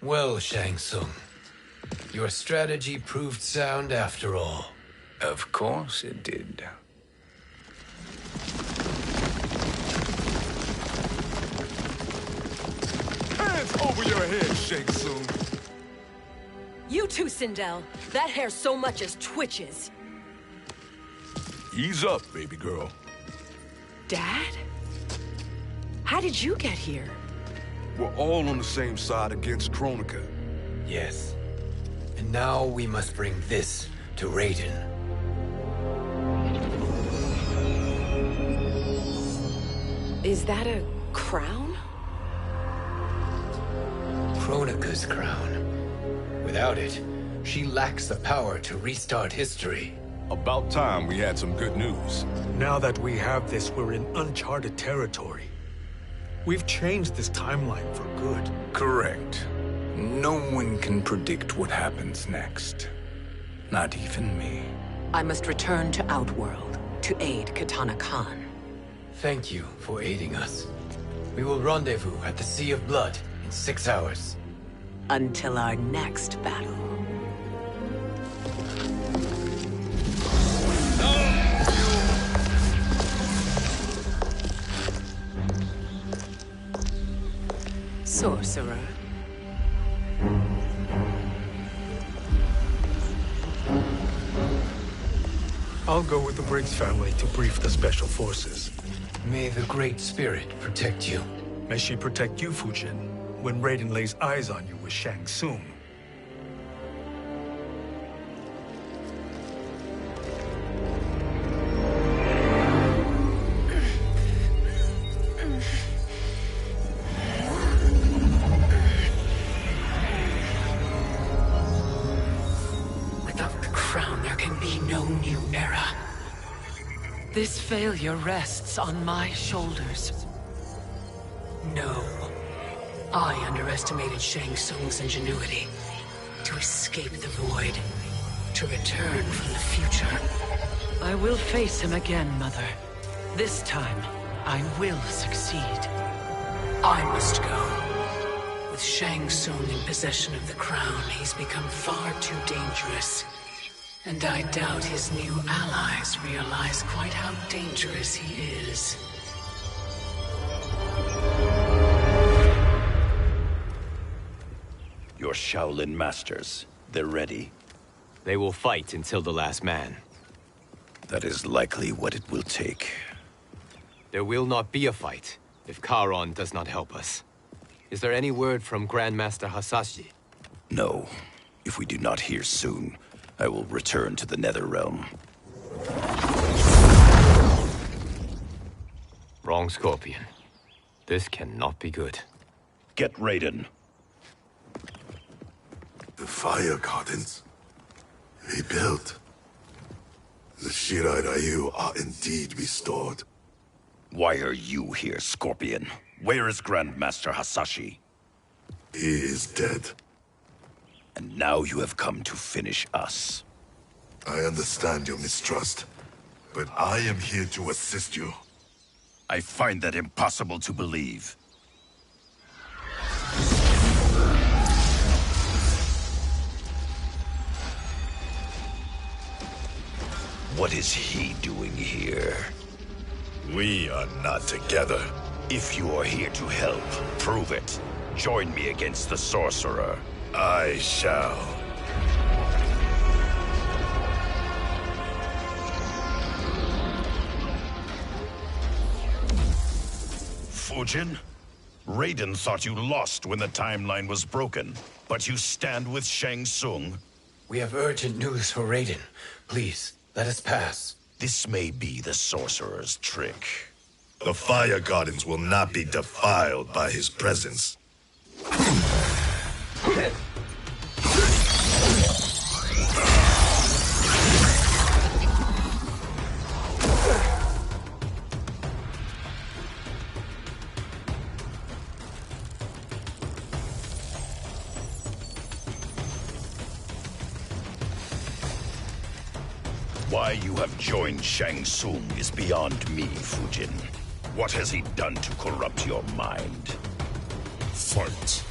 Well, Shang Tsung, your strategy proved sound after all. Of course it did. Hands over your head, Shang Tsung. You too, Sindel. That hair so much as twitches. Ease up, baby girl. Dad? How did you get here? We're all on the same side against Kronika. Yes. And now we must bring this to Raiden. Is that a crown? Kronika's crown. Without it, she lacks the power to restart history. About time we had some good news. Now that we have this, we're in uncharted territory. We've changed this timeline for good. Correct. No one can predict what happens next. Not even me. I must return to Outworld to aid Katana Khan. Thank you for aiding us. We will rendezvous at the Sea of Blood in 6 hours. Until our next battle. Sorcerer. I'll go with the Briggs family to brief the Special Forces. May the Great Spirit protect you. May she protect you, Fujin, when Raiden lays eyes on you with Shang Tsung. Without the crown, there can be no new era. This failure rests on my shoulders. No. I underestimated Shang Tsung's ingenuity. To escape the void. To return from the future. I will face him again, Mother. This time, I will succeed. I must go. With Shang Tsung in possession of the crown, he's become far too dangerous. And I doubt his new allies realize quite how dangerous he is. Your Shaolin masters, they're ready. They will fight until the last man. That is likely what it will take. There will not be a fight if Charon does not help us. Is there any word from Grandmaster Hasashi? No. If we do not hear soon, I will return to the Netherrealm. Wrong, Scorpion. This cannot be good. Get Raiden. The Fire Gardens. Rebuilt. The Shirai Ryu are indeed restored. Why are you here, Scorpion? Where is Grandmaster Hasashi? He is dead. And now you have come to finish us. I understand your mistrust, but I am here to assist you. I find that impossible to believe. What is he doing here? We are not together. If you are here to help, prove it. Join me against the Sorcerer. I shall. Fujin? Raiden thought you lost when the timeline was broken, but you stand with Shang Tsung. We have urgent news for Raiden. Please, let us pass. This may be the Sorcerer's trick. The Fire Gardens will not be defiled by his presence. Why you have joined Shang Tsung is beyond me, Fujin. What has he done to corrupt your mind? Fight.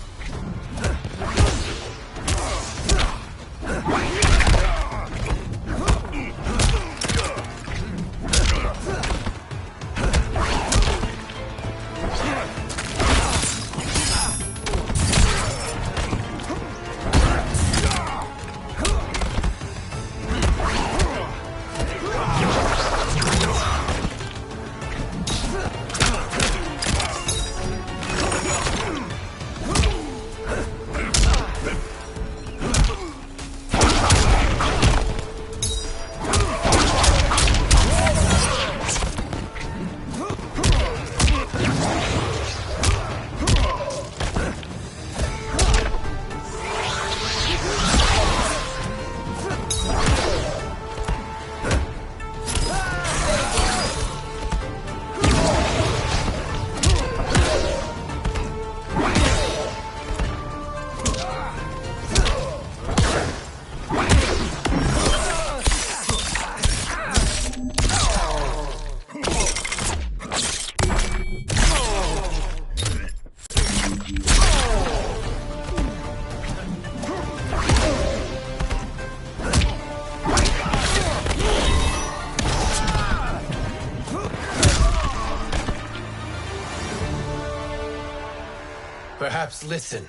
Perhaps listen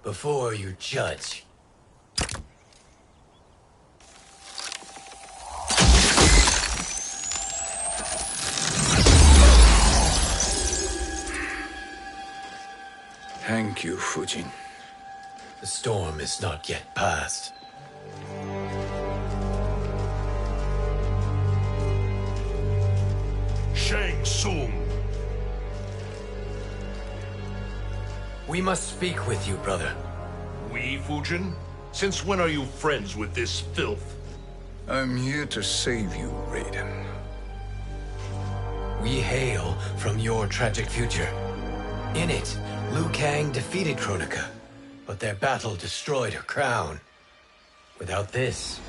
before you judge. Thank you, Fujin. The storm is not yet past. Shang Tsung! We must speak with you, brother. We, Fujin? Since when are you friends with this filth? I'm here to save you, Raiden. We hail from your tragic future. In it, Liu Kang defeated Kronika, but their battle destroyed her crown. Without this,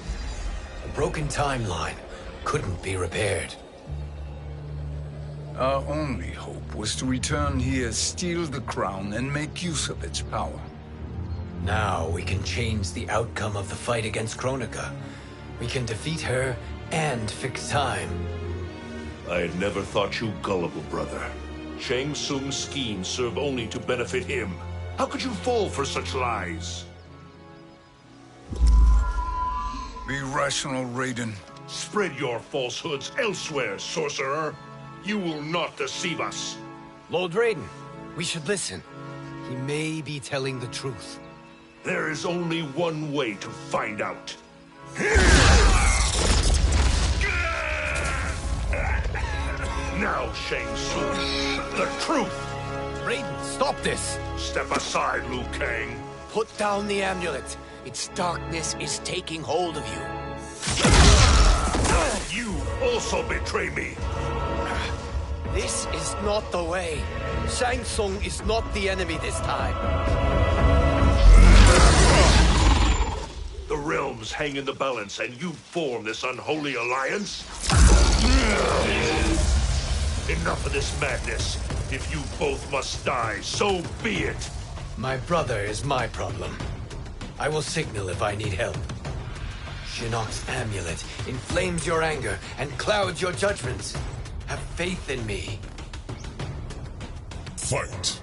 a broken timeline couldn't be repaired. Our only hope was to return here, steal the crown, and make use of its power. Now we can change the outcome of the fight against Kronika. We can defeat her and fix time. I had never thought you gullible, brother. Shang Tsung's schemes serve only to benefit him. How could you fall for such lies? Be rational, Raiden. Spread your falsehoods elsewhere, sorcerer. You will not deceive us. Lord Raiden, we should listen. He may be telling the truth. There is only one way to find out. Now, Shang Tsung, the truth! Raiden, stop this! Step aside, Liu Kang. Put down the amulet. Its darkness is taking hold of you. You also betray me. This is not the way. Shang Tsung is not the enemy this time. The realms hang in the balance, and you form this unholy alliance? Enough of this madness. If you both must die, so be it. My brother is my problem. I will signal if I need help. Shinnok's amulet inflames your anger and clouds your judgments. Have faith in me. Fight!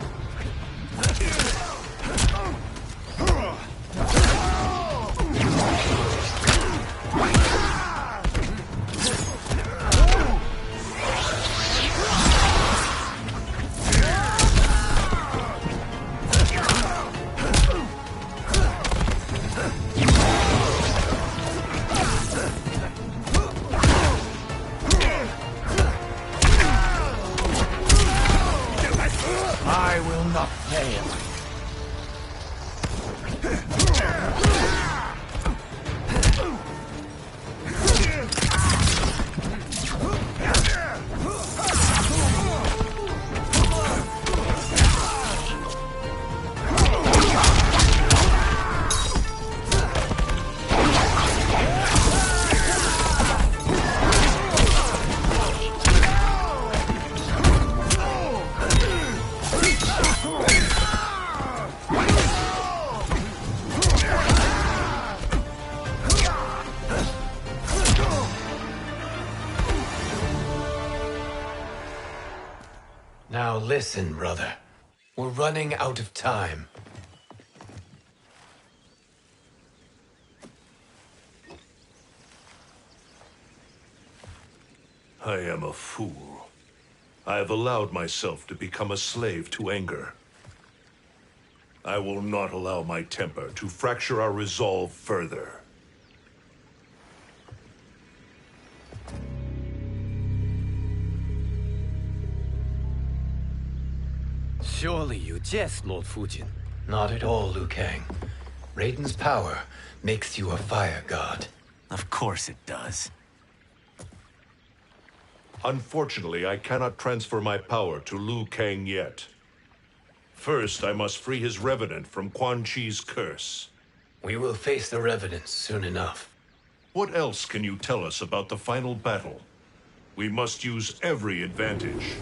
I will not fail. Now listen, brother. We're running out of time. I am a fool. I have allowed myself to become a slave to anger. I will not allow my temper to fracture our resolve further. Surely you jest, Lord Fujin. Not at all, Liu Kang. Raiden's power makes you a fire god. Of course it does. Unfortunately, I cannot transfer my power to Liu Kang yet. First, I must free his Revenant from Quan Chi's curse. We will face the Revenants soon enough. What else can you tell us about the final battle? We must use every advantage.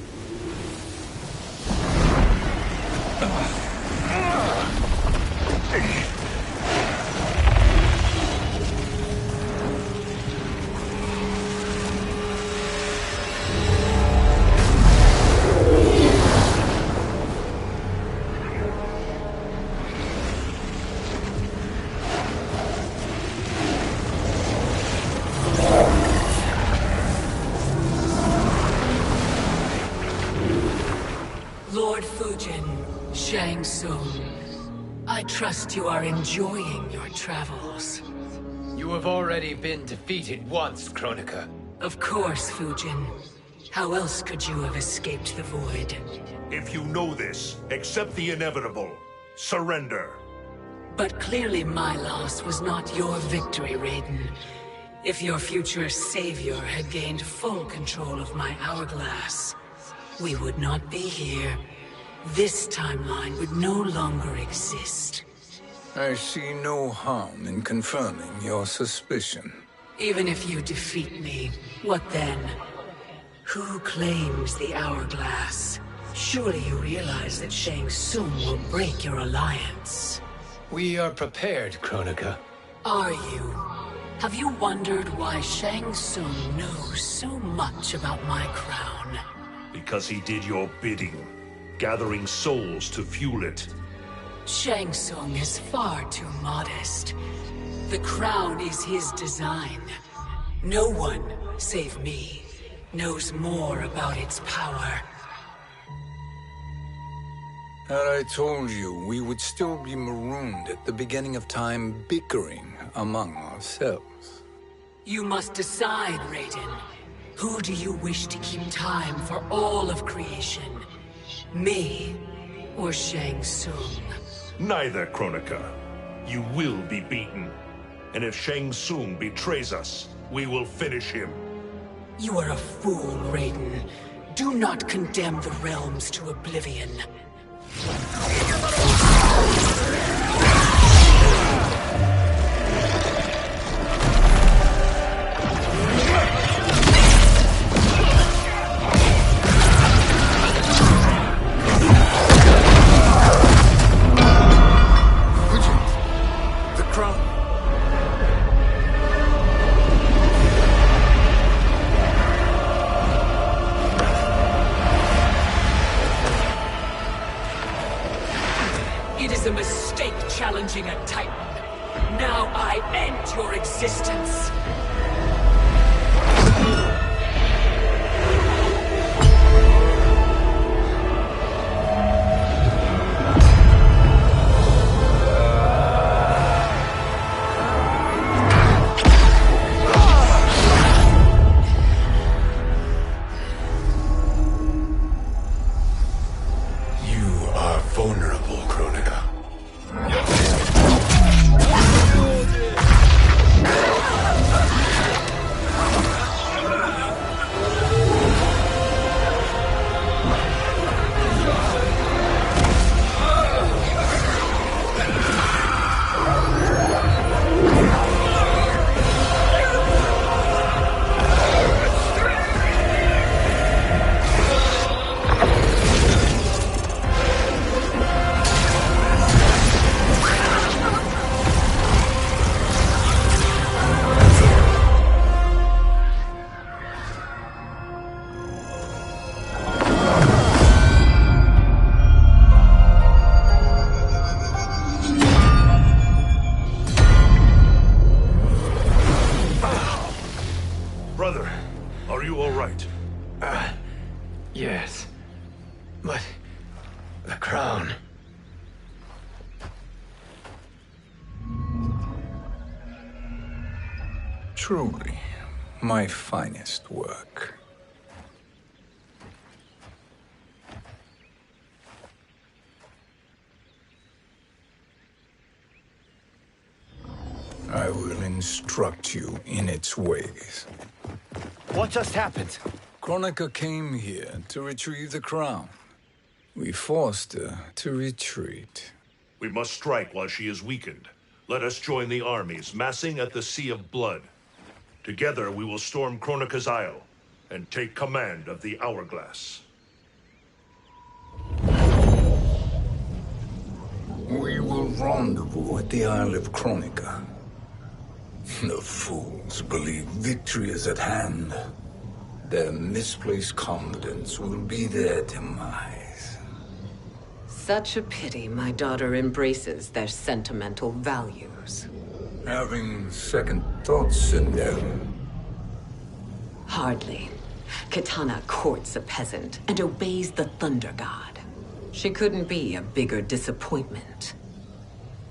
Shang Tsung, I trust you are enjoying your travels. You have already been defeated once, Kronika. Of course, Fujin. How else could you have escaped the void? If you know this, accept the inevitable. Surrender. But clearly my loss was not your victory, Raiden. If your future savior had gained full control of my hourglass, we would not be here. This timeline would no longer exist. I see no harm in confirming your suspicion. Even if you defeat me, what then? Who claims the hourglass? Surely you realize that Shang Tsung will break your alliance. We are prepared, Kronika. Are you? Have you wondered why Shang Tsung knows so much about my crown? Because he did your bidding, gathering souls to fuel it. Shang Tsung is far too modest. The crown is his design. No one, save me, knows more about its power. Had I told you, we would still be marooned at the beginning of time, bickering among ourselves. You must decide, Raiden. Who do you wish to keep time for all of creation? Me or Shang Tsung? Neither, Kronika. You will be beaten. And if Shang Tsung betrays us, we will finish him. You are a fool, Raiden. Do not condemn the realms to oblivion. The crown. It is a mistake challenging a Titan. Now I end your existence. You are vulnerable, Kronika. Brother, are you all right? Yes. But the crown. Truly, my finest work. I will instruct you in its ways. What just happened? Kronika came here to retrieve the crown. We forced her to retreat. We must strike while she is weakened. Let us join the armies, massing at the Sea of Blood. Together we will storm Kronika's Isle and take command of the Hourglass. We will rendezvous at the Isle of Kronika. The fools believe victory is at hand. Their misplaced confidence will be their demise. Such a pity my daughter embraces their sentimental values. Having second thoughts, Sindel. Hardly. Kitana courts a peasant and obeys the Thunder God. She couldn't be a bigger disappointment.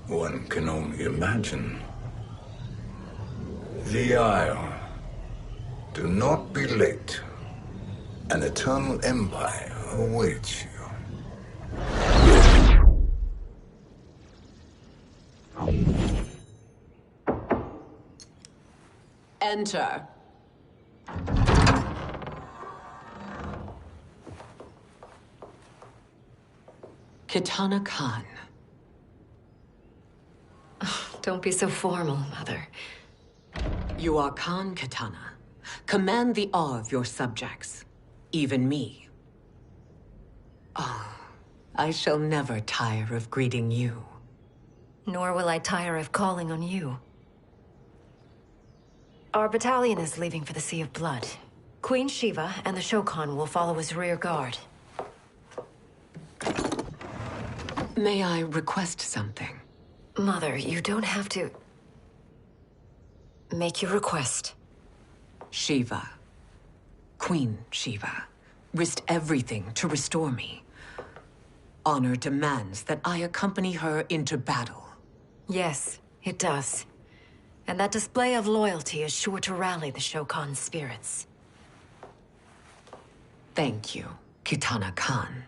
One can only imagine. The Isle. Do not be late. An eternal empire awaits you. Enter. Kitana Khan. Don't be so formal, Mother. You are Khan Kitana. Command the awe of your subjects. Even me. Oh, I shall never tire of greeting you. Nor will I tire of calling on you. Our battalion is leaving for the Sea of Blood. Queen Shiva and the Shokan will follow as rear guard. May I request something? Mother, you don't have to... Make your request. Shiva. Queen Shiva. Risked everything to restore me. Honor demands that I accompany her into battle. Yes, it does. And that display of loyalty is sure to rally the Shokan's spirits. Thank you, Kitana Khan.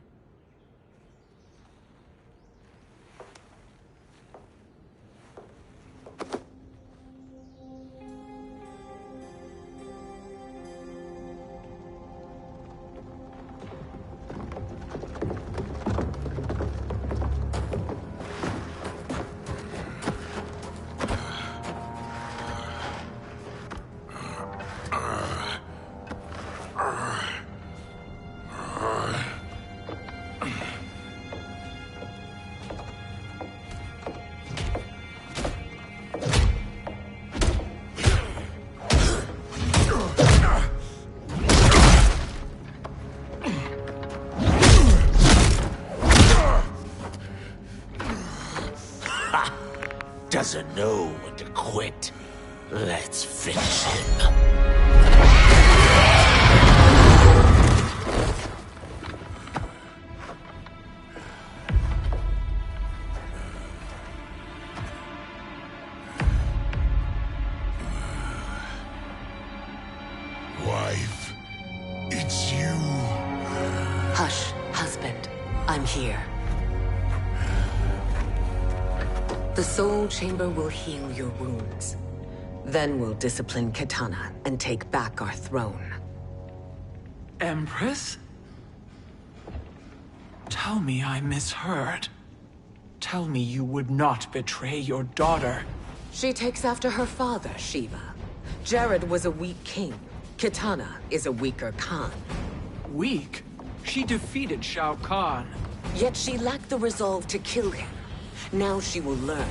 Doesn't know when to quit. Let's finish him. Wife, it's you. Hush, husband. I'm here. The Soul Chamber will heal your wounds. Then we'll discipline Kitana and take back our throne. Empress? Tell me I misheard. Tell me you would not betray your daughter. She takes after her father, Shiva. Jared was a weak king. Kitana is a weaker Khan. Weak? She defeated Shao Kahn. Yet she lacked the resolve to kill him. Now she will learn.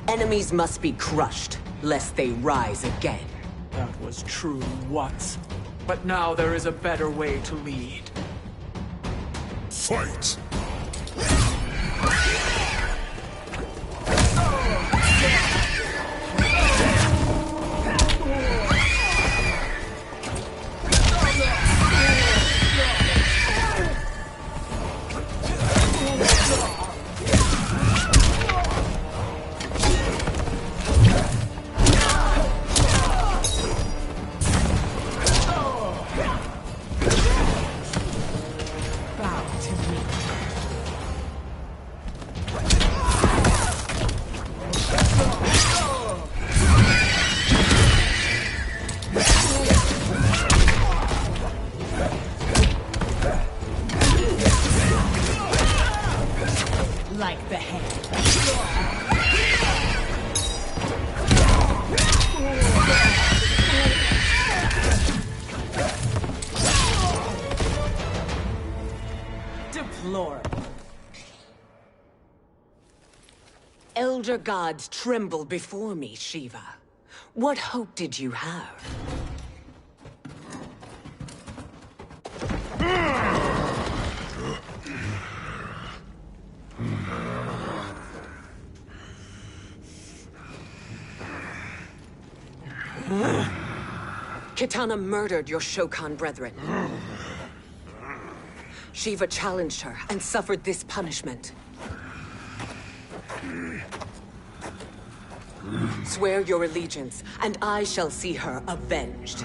Enemies must be crushed, lest they rise again. That was true once. But now there is a better way to lead. Fight! Like the hand. Deplorable. Elder gods tremble before me, Shiva. What hope did you have? Kitana murdered your Shokan brethren. Shiva challenged her and suffered this punishment. Swear your allegiance, and I shall see her avenged.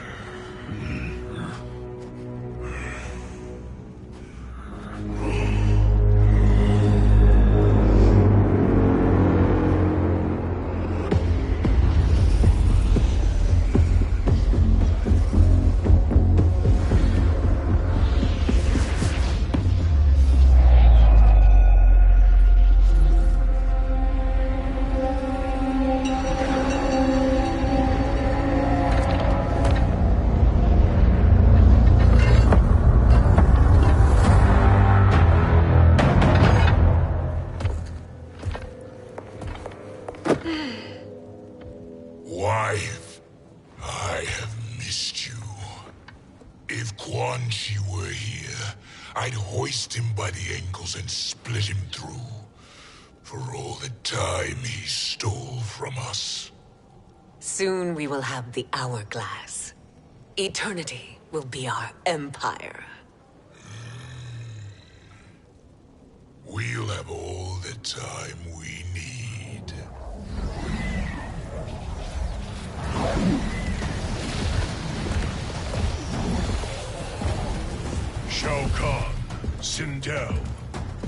Wife, I have missed you. If Quan Chi were here, I'd hoist him by the ankles and split him through. For all the time he stole from us. Soon we will have the hourglass. Eternity will be our empire. We'll have all the time we need. Shao Kahn, Sindel,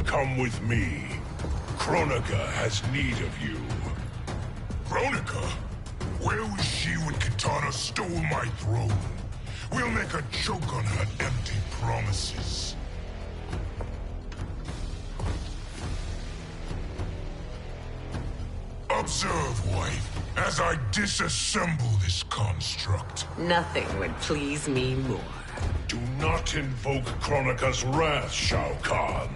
come with me. Kronika has need of you. Kronika? Where was she when Kitana stole my throne? We'll make a joke on her empty promises. Observe, wife, as I disassemble this construct. Nothing would please me more. Do not invoke Kronika's wrath, Shao Kahn.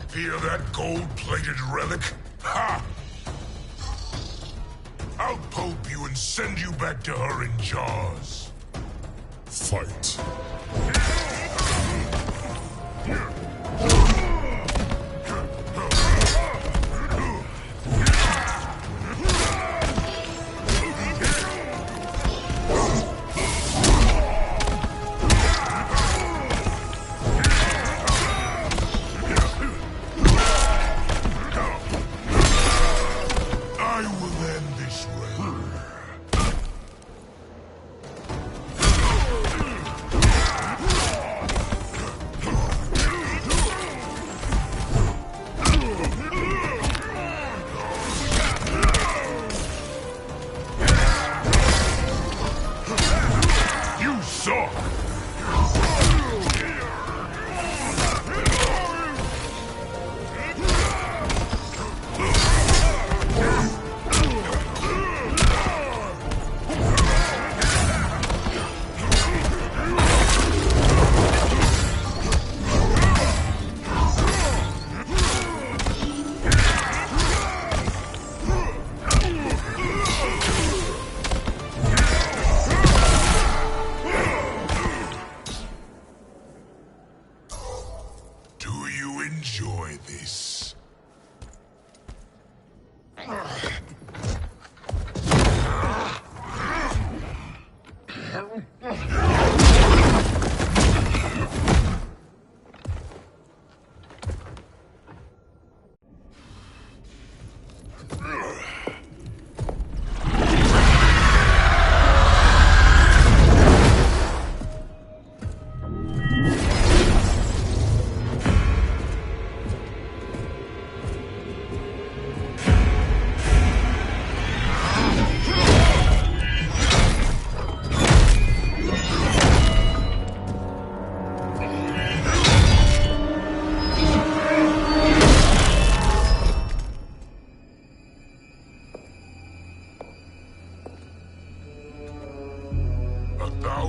Fear that gold-plated relic? Ha! I'll pulp you and send you back to her in jars. Fight. Enjoy this.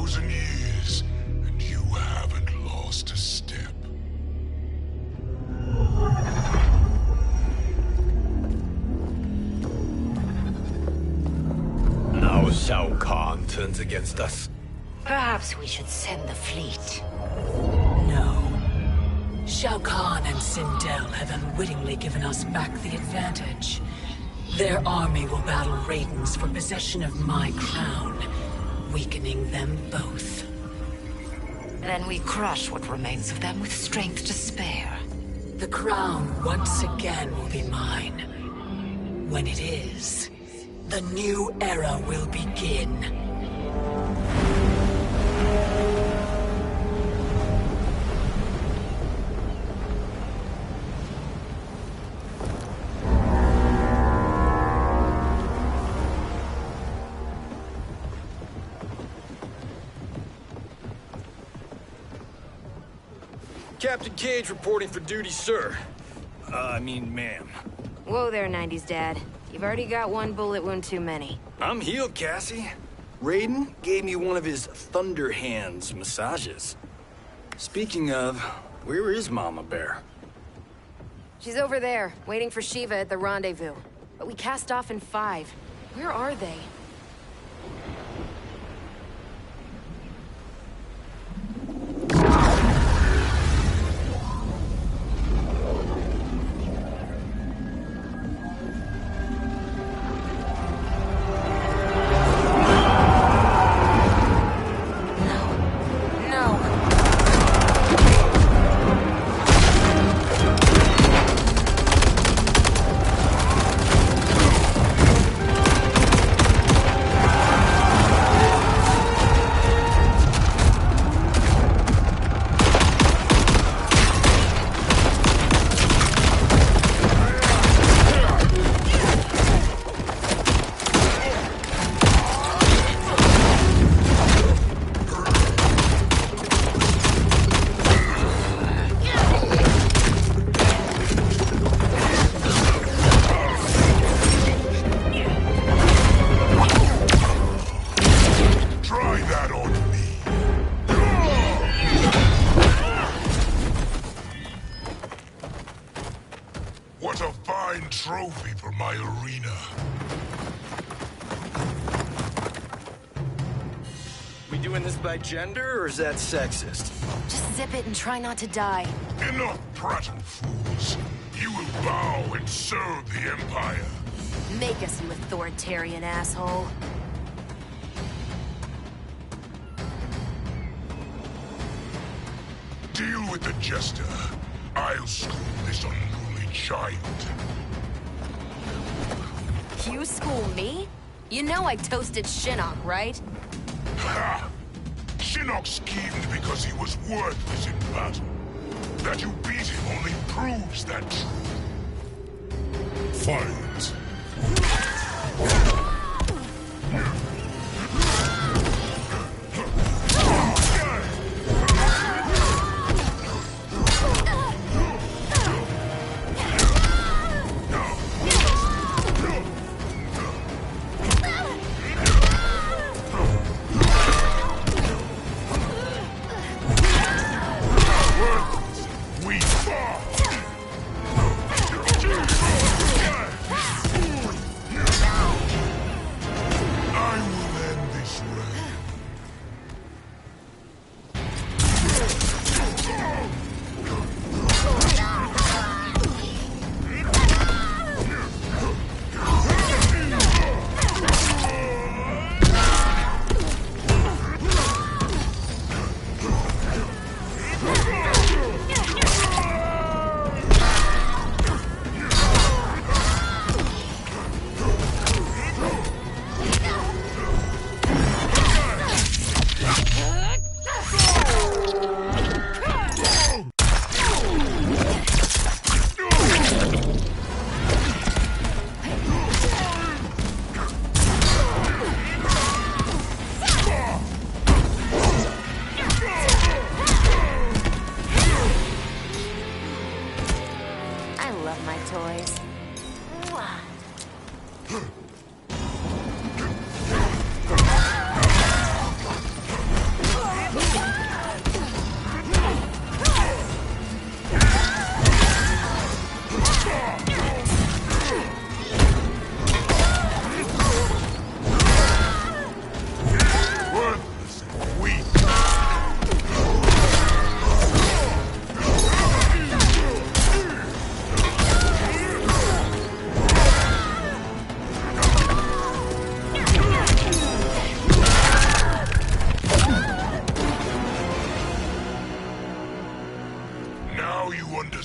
Years, and you haven't lost a step. Now Shao Kahn turns against us. Perhaps we should send the fleet. No. Shao Kahn and Sindel have unwittingly given us back the advantage. Their army will battle Raidens for possession of my crown, weakening them both. Then we crush what remains of them with strength to spare. The crown once again will be mine. When it is, the new era will begin. Captain Cage reporting for duty, sir. Ma'am. Whoa there, 90s Dad. You've already got one bullet wound too many. I'm healed, Cassie. Raiden gave me one of his Thunder Hands massages. Speaking of, where is Mama Bear? She's over there, waiting for Shiva at the rendezvous. But we cast off in 5. Where are they? What a fine trophy for my arena. We doing this by gender, or is that sexist? Just zip it and try not to die. Enough prattle, fools. You will bow and serve the Empire. Make us, you authoritarian asshole. Deal with the Jester. I'll school this unruly child. You school me? You know I toasted Shinnok, right? Ha! Shinnok schemed because he was worthless in battle. That you beat him only proves that true. Fight!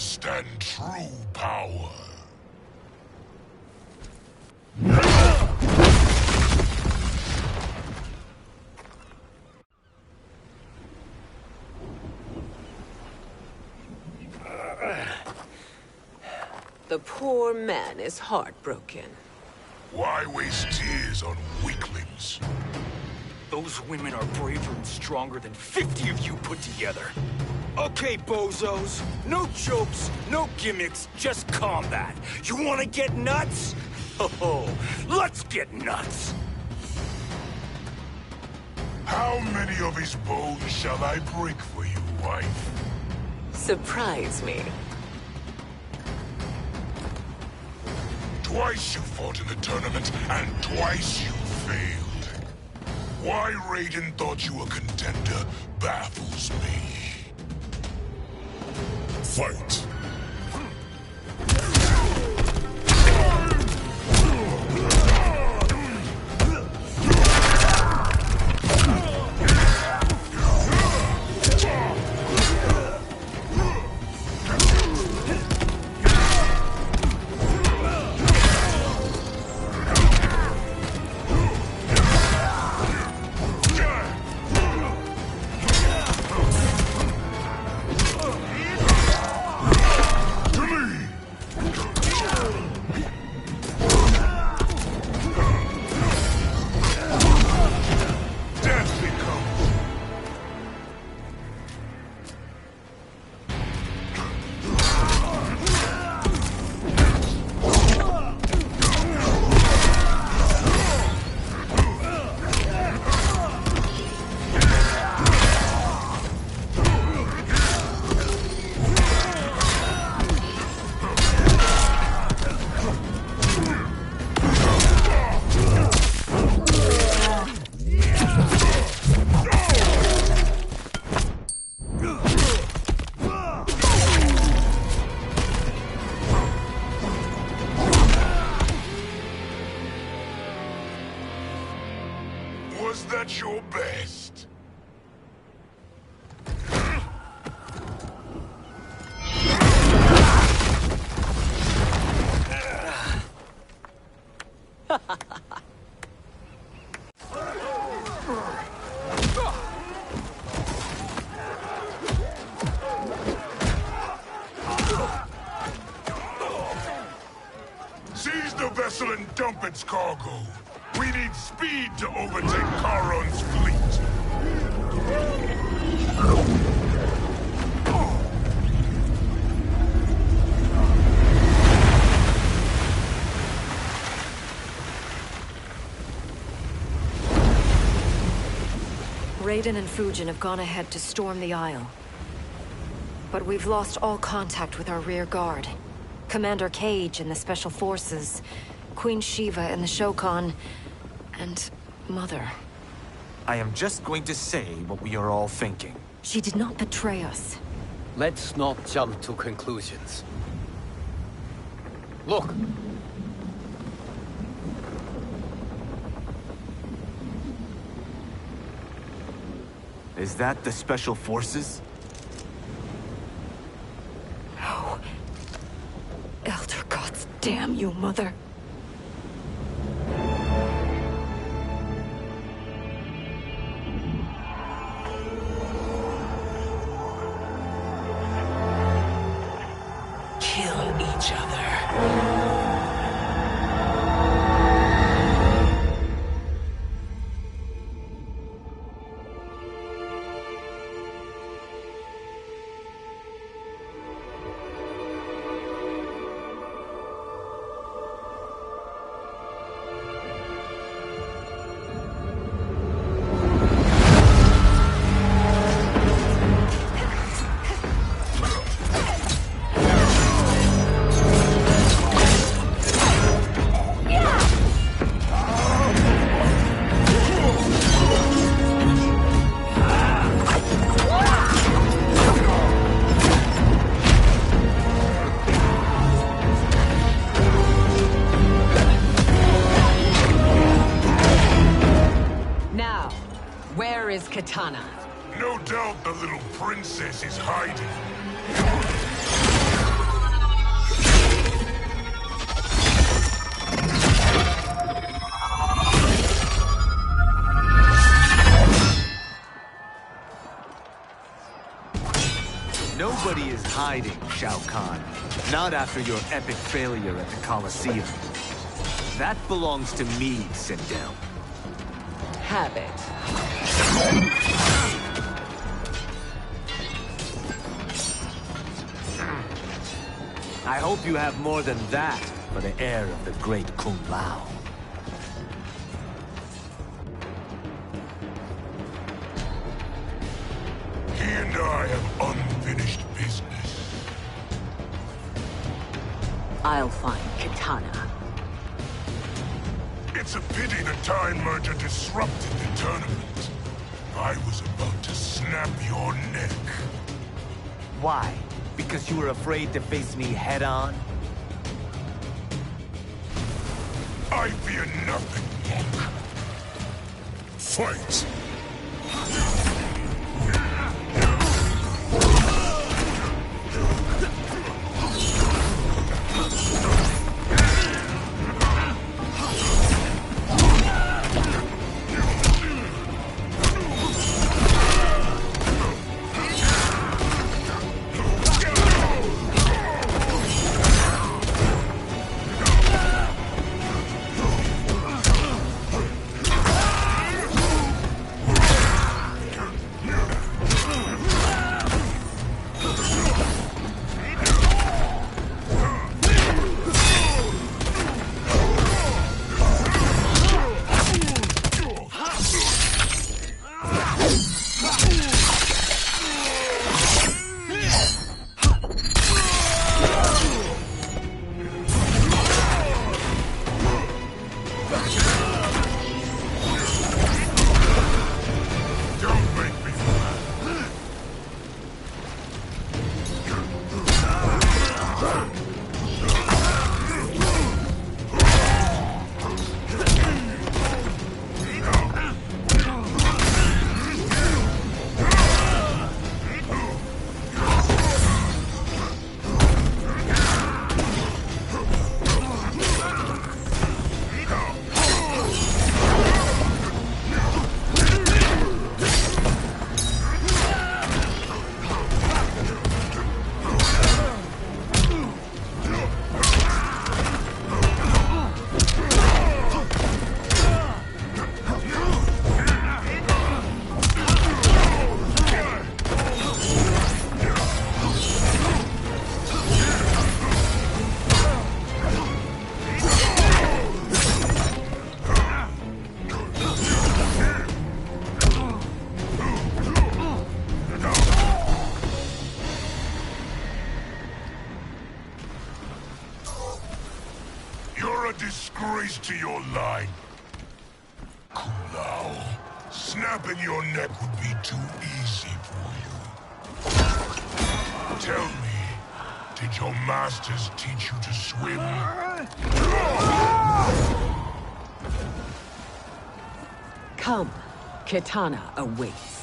understand true power. The poor man is heartbroken. Why waste tears on weaklings? Those women are braver and stronger than 50 of you put together. Okay, bozos. No jokes, no gimmicks, just combat. You wanna get nuts? Oh, let's get nuts! How many of his bones shall I break for you, wife? Surprise me. Twice you fought in the tournament, and twice you failed. Why Raiden thought you a contender baffles me. Fight! Was that your best? Seize the vessel and dump its cargo. We need speed to overtake Charon's fleet. Raiden and Fujin have gone ahead to storm the Isle. But we've lost all contact with our rear guard. Commander Cage and the Special Forces, Queen Shiva and the Shokan, and Mother. I am just going to say what we are all thinking. She did not betray us. Let's not jump to conclusions. Look! Is that the Special Forces? No. Elder gods damn you, Mother. Kill each other. Katana. No doubt the little princess is hiding. Nobody is hiding, Shao Kahn. Not after your epic failure at the Colosseum. That belongs to me, Sindel. Have it. I hope you have more than that for the heir of the great Kung Lao. He and I have unfinished business. I'll find Kitana. It's a pity the Time Merger disrupted the tournament. I was about to snap your neck. Why? Because you were afraid to face me head-on? I fear nothing, Monk. Fight! Disgrace to your line. Kung Lao, snapping your neck would be too easy for you. Tell me, did your masters teach you to swim? Come, Kitana awaits.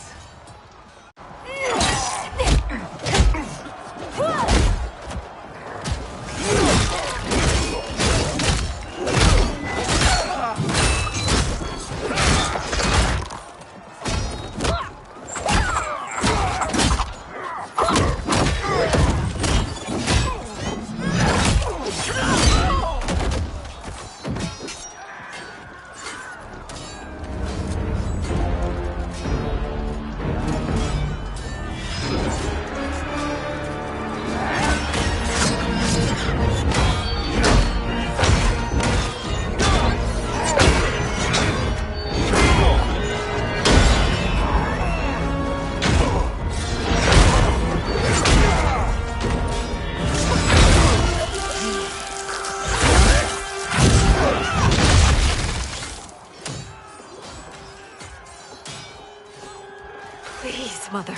Please, Mother.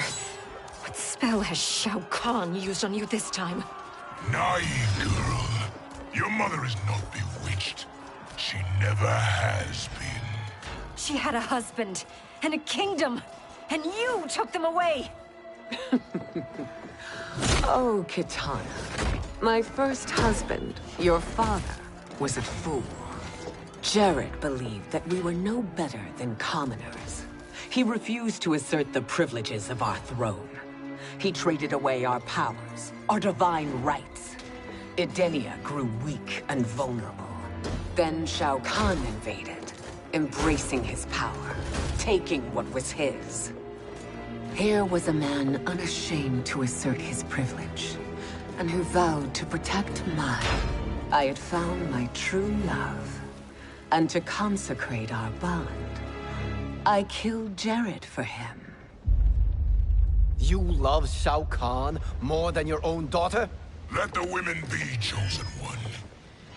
What spell has Shao Kahn used on you this time? Naive girl. Your mother is not bewitched. She never has been. She had a husband and a kingdom, and you took them away! Oh, Kitana. My first husband, your father, was a fool. Jared believed that we were no better than commoners. He refused to assert the privileges of our throne. He traded away our powers, our divine rights. Edenia grew weak and vulnerable. Then Shao Kahn invaded, embracing his power, taking what was his. Here was a man unashamed to assert his privilege, and who vowed to protect mine. I had found my true love, and to consecrate our bond, I killed Jared for him. You love Shao Kahn more than your own daughter? Let the women be, Chosen One.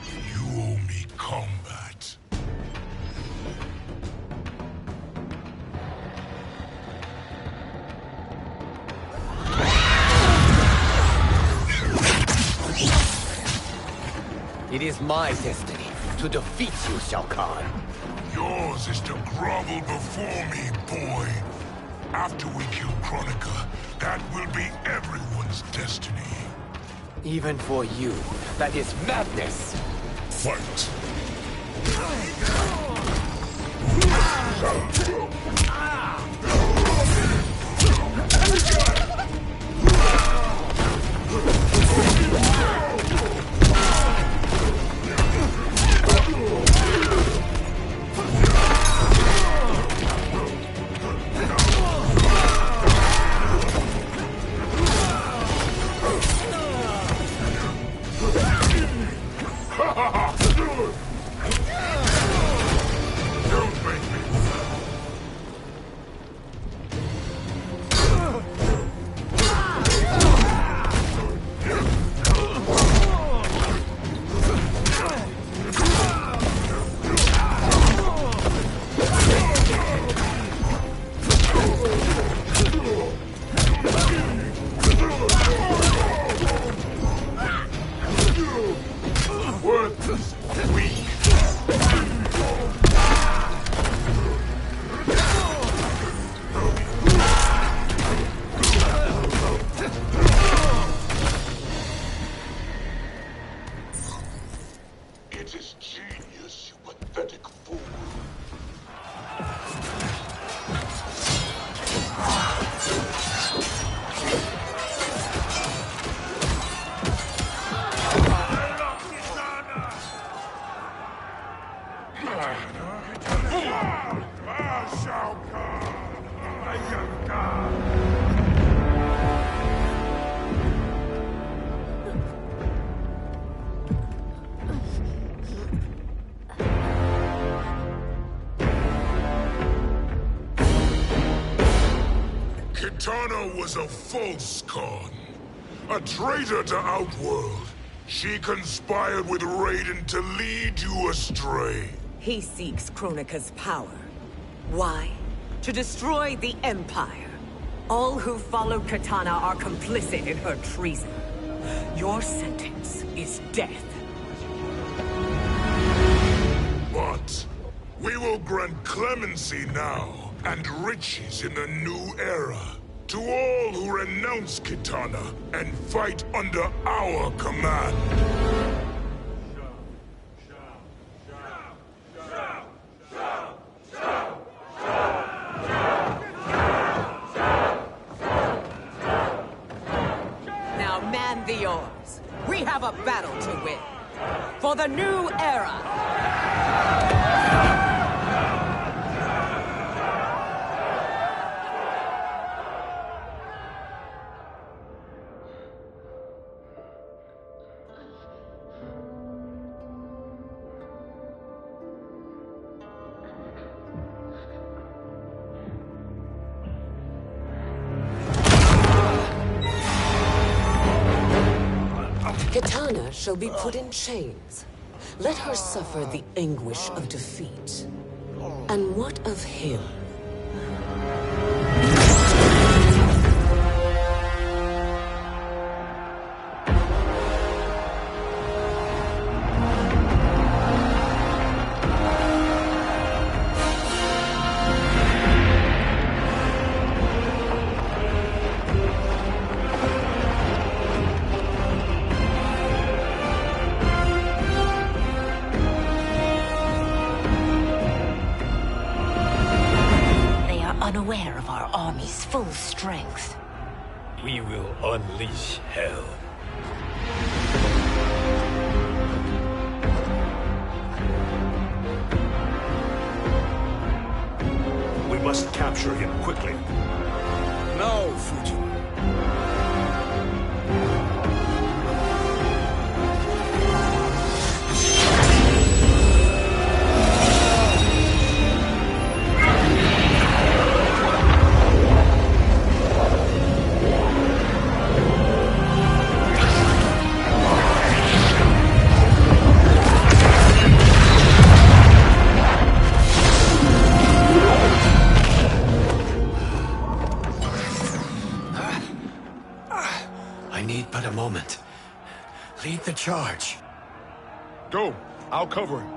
You owe me combat. It is my destiny to defeat you, Shao Kahn. Yours is to grovel before me, boy. After we kill Kronika, that will be everyone's destiny. Even for you, that is madness. Fight. Kitana was a false Khan, a traitor to Outworld. She conspired with Raiden to lead you astray. He seeks Kronika's power. Why? To destroy the Empire. All who followed Kitana are complicit in her treason. Your sentence is death. But we will grant clemency now and riches in the new era to all who renounce Kitana and fight under our command. Now man the oars. We have a battle to win. For the new era. Kitana shall be put in chains. Let her suffer the anguish of defeat. And what of him? Unaware of our army's full strength. we will unleash hell. We must capture him quickly. Now, Fujin. I need but a moment. Lead the charge. Go. I'll cover him.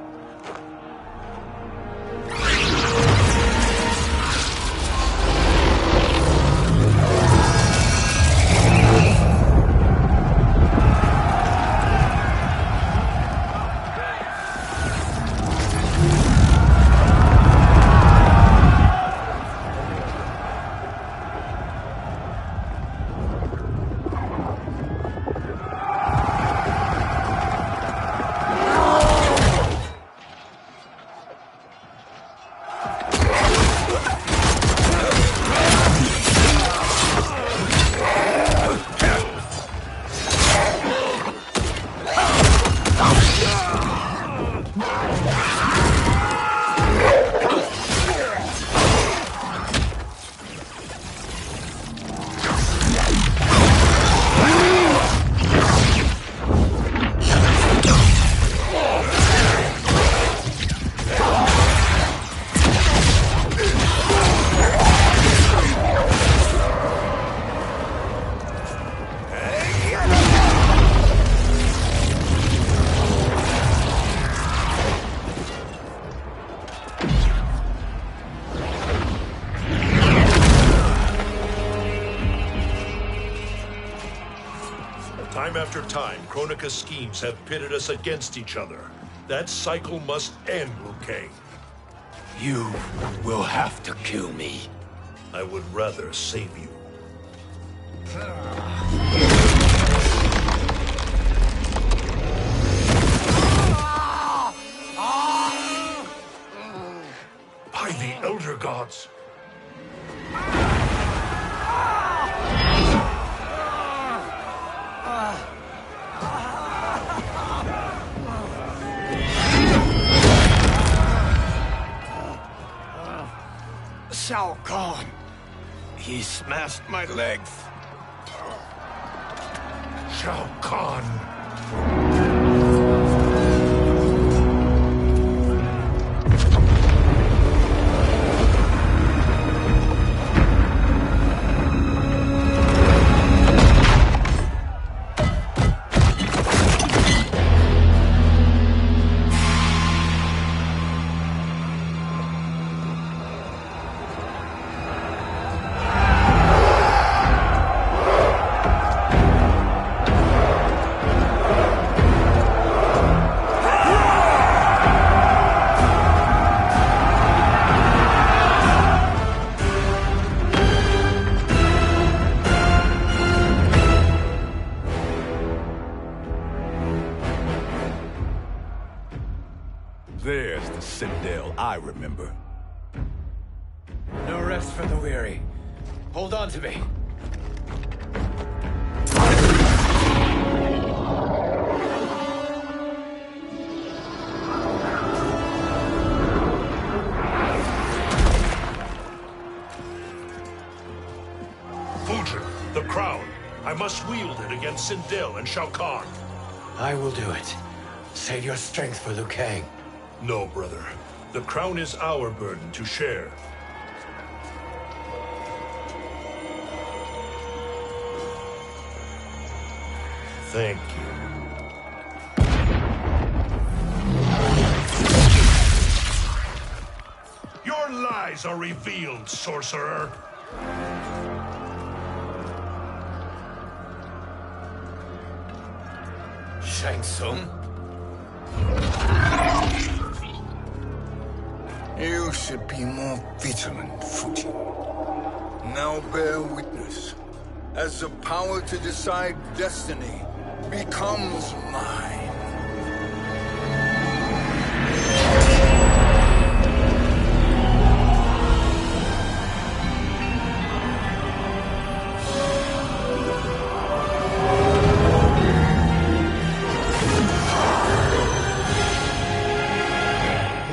Time after time, Kronika's schemes have pitted us against each other. That cycle must end, Liu Kang. You will have to kill me. I would rather save you. By the Elder Gods. Shao Kahn! He smashed my legs! Shao Kahn! There's the Sindel I remember. No rest for the weary. Hold on to me. Fujin, the crown. I must wield it against Sindel and Shao Kahn. I will do it. Save your strength for Liu Kang. No, brother. The crown is our burden to share. Thank you. Your lies are revealed, sorcerer. Shang Tsung? You should be more vigilant, Fujin. Now bear witness. as the power to decide destiny becomes mine.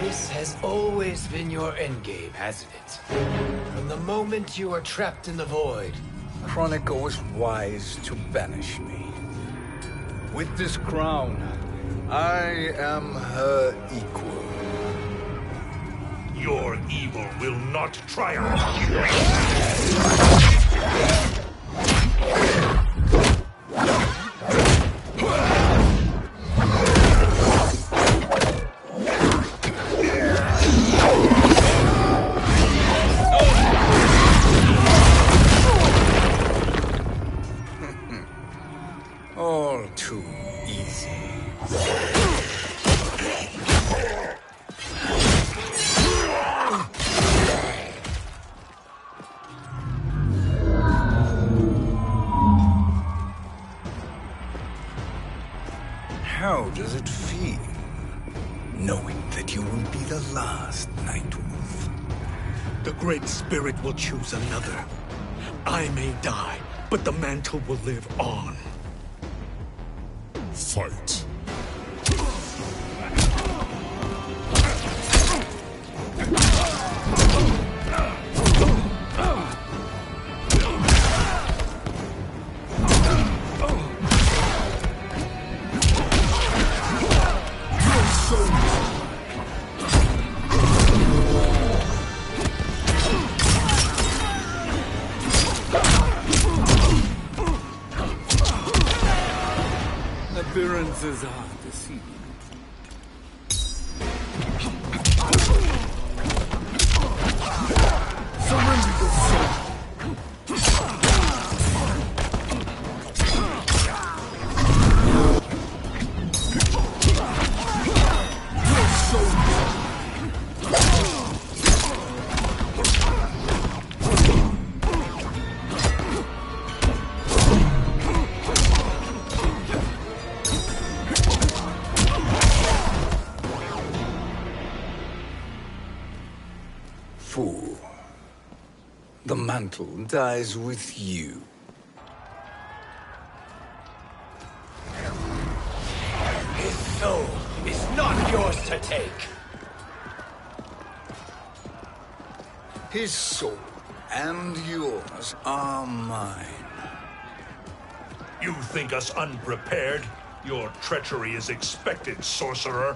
This has always been your endgame, hasn't it? From the moment you were trapped in the void. Kronika was wise to banish me. With this crown, I am her equal. Your evil will not triumph. All too easy. How does it feel, knowing that you will be the last Nightwolf? The Great Spirit will choose another. I may die, but the mantle will live on. Fight. Appearances are deceiving. Surrender your soul. Your soul. Fool. The mantle dies with you. His soul is not yours to take. His soul and yours are mine. You think us unprepared? Your treachery is expected, sorcerer.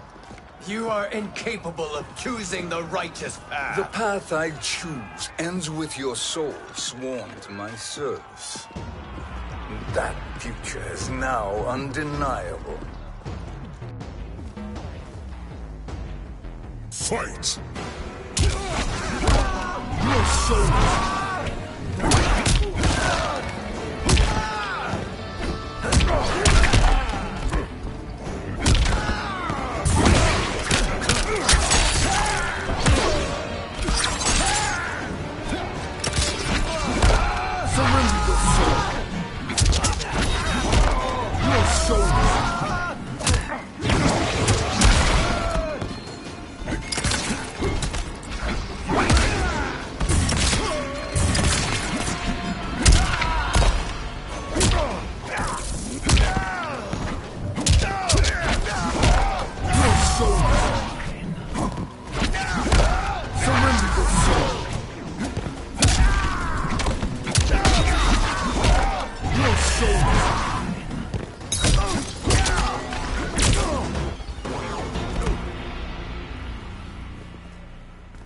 You are incapable of choosing the righteous path. The path I choose ends with your soul sworn to my service. That future is now undeniable. Fight! Your soul!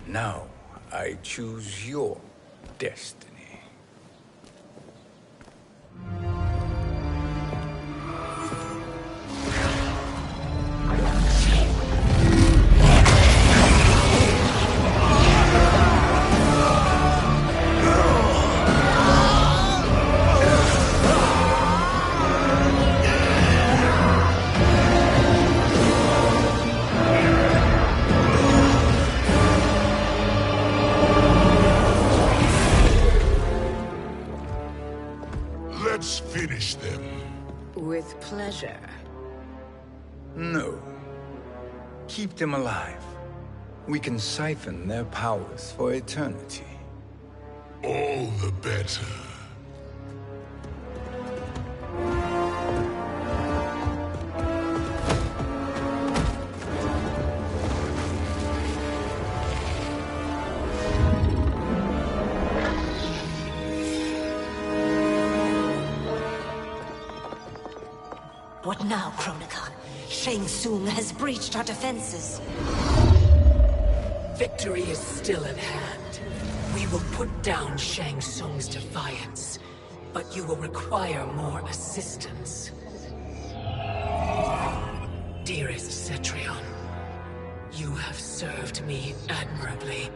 Now, I choose your destiny. Let's finish them. With pleasure. No. Keep them alive. We can siphon their powers for eternity. All the better. What now, Chronicon? Shang Tsung has breached our defenses. Victory is still at hand. We will put down Shang Tsung's defiance, but you will require more assistance. Dearest Cetrion, you have served me admirably.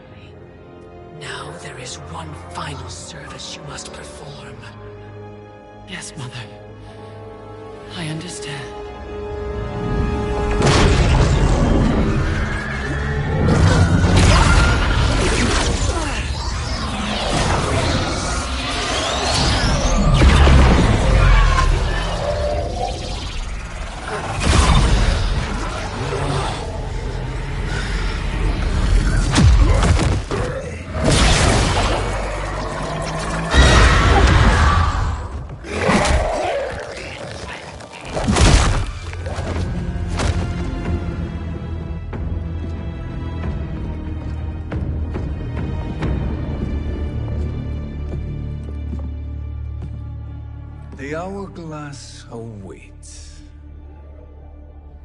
Now there is one final service you must perform. Yes, Mother. I understand. The hourglass awaits.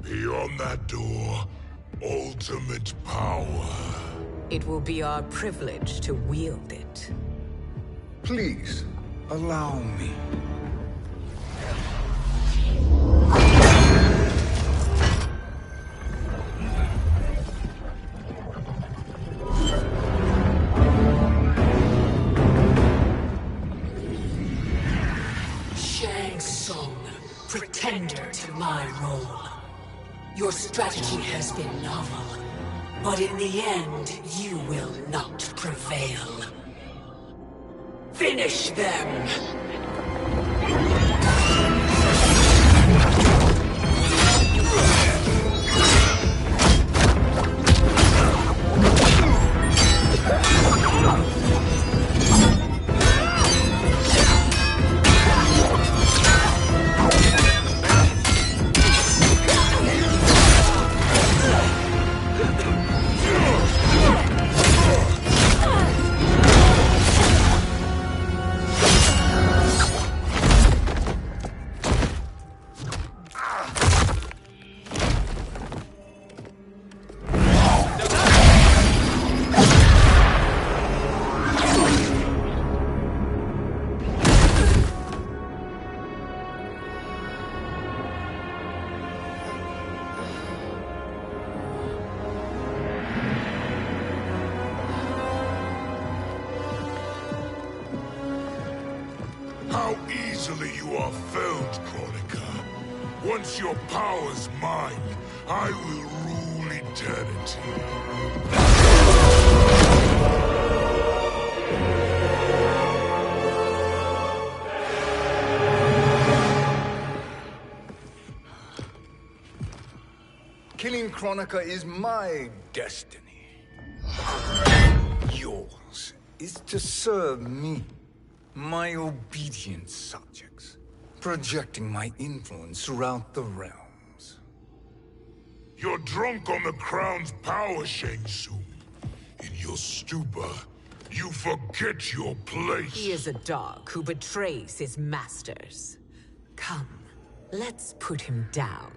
Beyond that door, ultimate power. It will be our privilege to wield it. Please, allow me. Shang Tsung, pretender to my role. Your strategy has been novel, but in the end, you will not prevail. Finish them! How easily you are felled, Chronica. Once your power's mine, I will rule eternity. Killing Chronica is my destiny. Yours is to serve me, my obedient subjects, projecting my influence throughout the realms. You're drunk on the crown's power, Shang Tsung. In your stupor, you forget your place. He is a dog who betrays his masters. Come, let's put him down.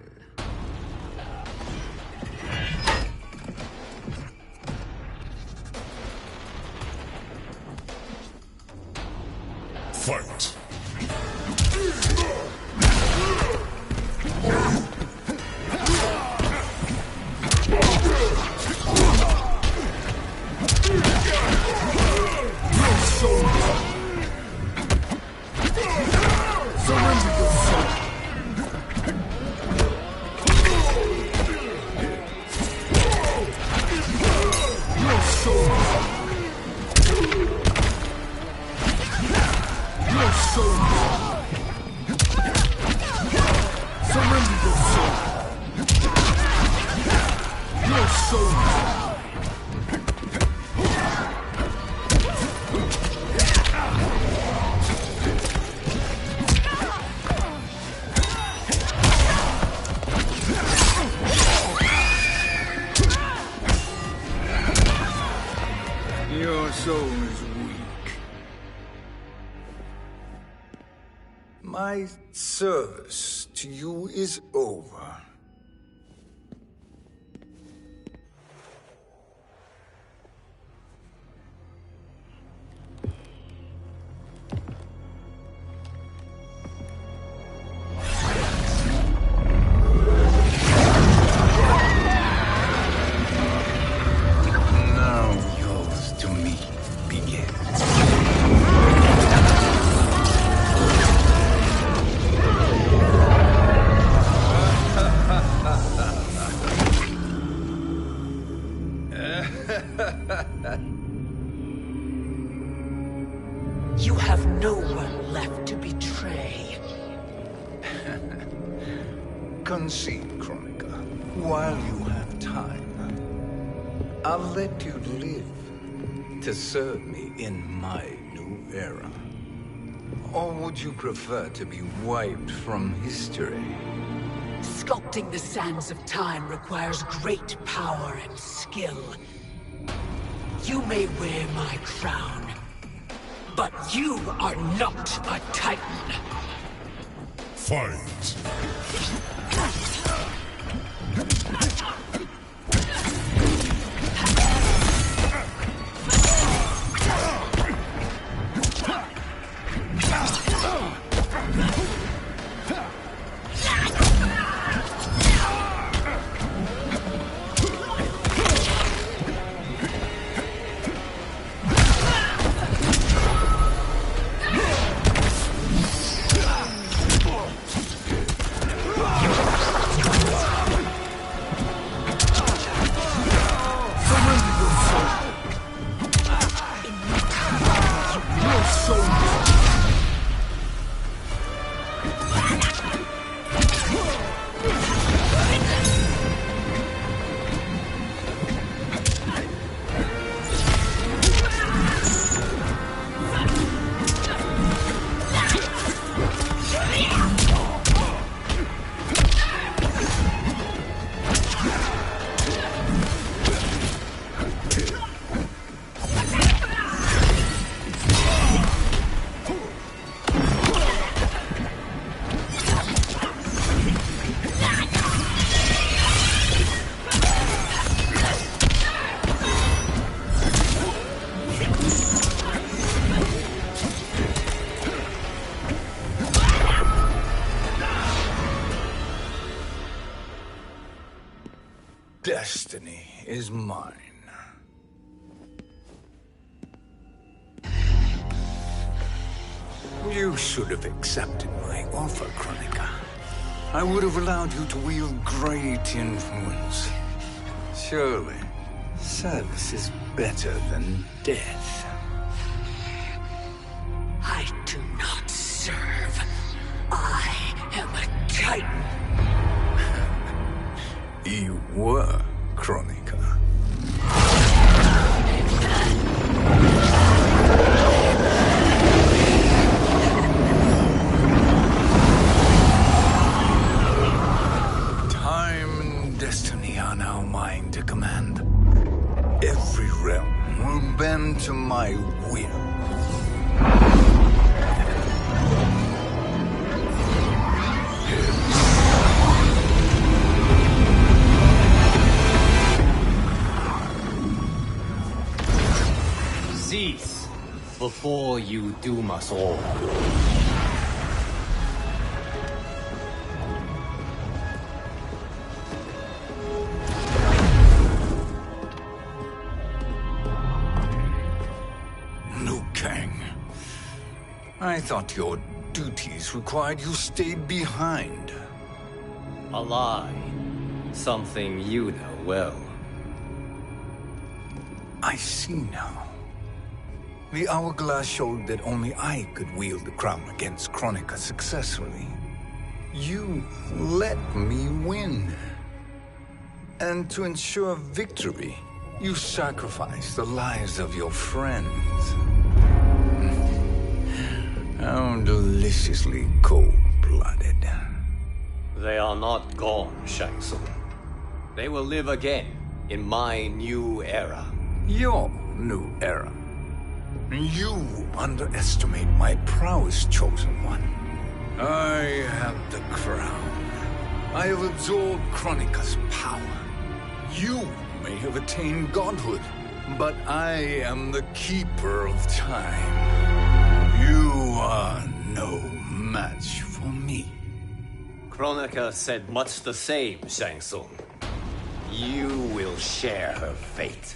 Fight! Surrender yourself! Your soul! Your soul! My service to you is over. You have no one left to betray. Concede, Kronika, while you have time. I'll let you live to serve me in my new era. Or would you prefer to be wiped from history? Sculpting the sands of time requires great power and skill. You may wear my crown, but you are not a Titan. Fight! Destiny is mine. You should have accepted my offer, Kronika. I would have allowed you to wield great influence. Surely, service is better than death. I do not serve. I am a Titan. You were, Kronika. Time and destiny are now mine to command. Every realm will bend to my will. Cease before you doom us all. Liu Kang. I thought your duties required you stayed behind. A lie. Something you know well. I see now. The hourglass showed that only I could wield the crown against Kronika successfully. You let me win. And to ensure victory, you sacrificed the lives of your friends. How deliciously cold-blooded. They are not gone, Shang Tsung. They will live again in my new era. Your new era. You underestimate my prowess, Chosen One. I have the crown. I have absorbed Kronika's power. You may have attained godhood, but I am the keeper of time. You are no match for me. Kronika said much the same, Shang Tsung. You will share her fate.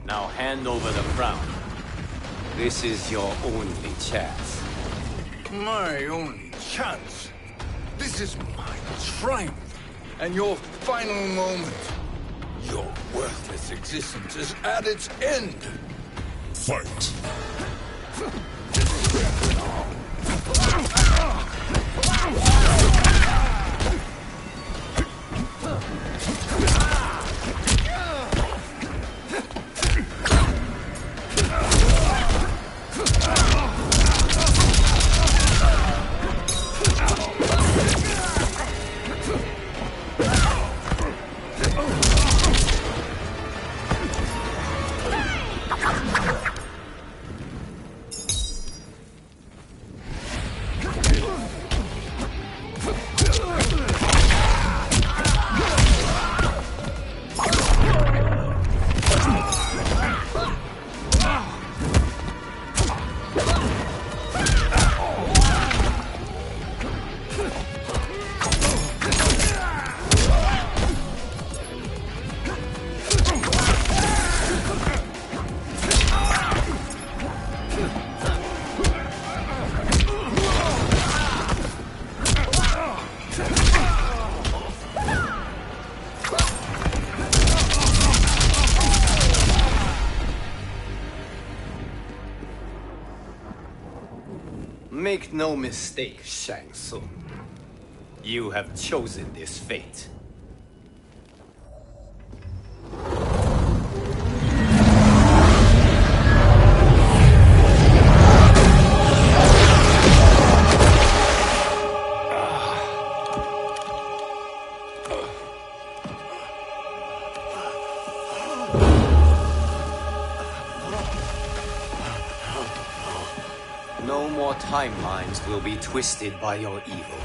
Now hand over the crown. This is your only chance. My only chance? This is my triumph, and your final moment. Your worthless existence is at its end. Fight! Make no mistake, Shang Tsung. You have chosen this fate. No more timelines will be twisted by your evil.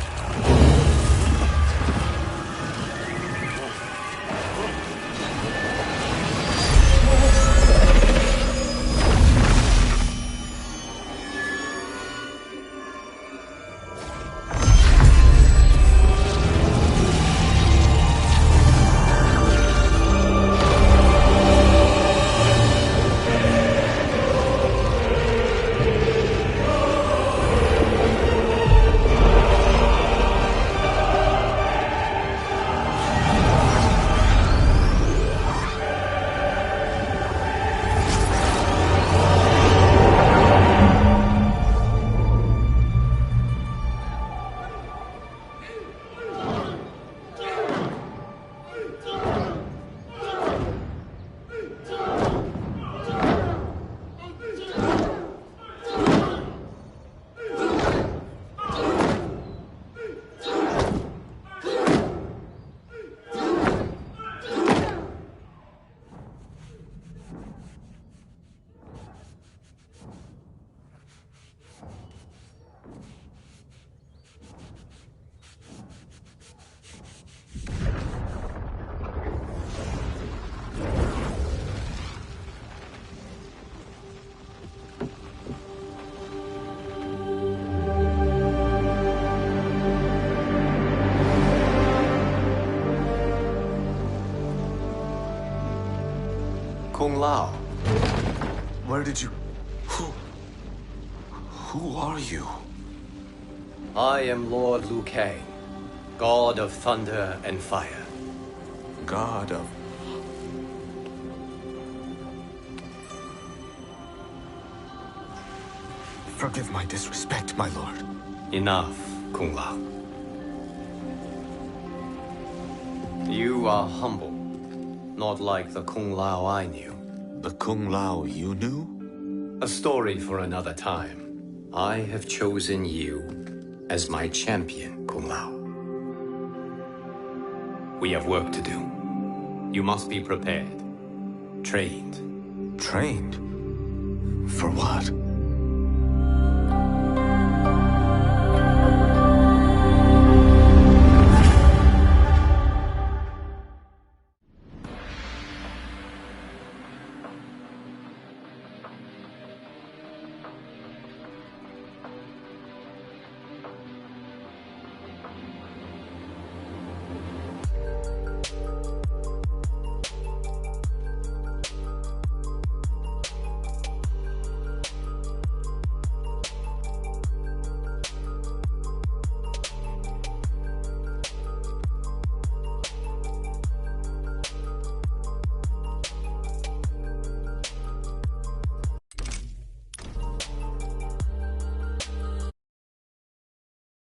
Kung Lao. Where did you... Who are you? I am Lord Liu Kang, God of Thunder and Fire. God of... Forgive my disrespect, my lord. Enough, Kung Lao. You are humble, not like the Kung Lao I knew. The Kung Lao you knew? A story for another time. I have chosen you as my champion, Kung Lao. We have work to do. You must be prepared. Trained. Trained? For what?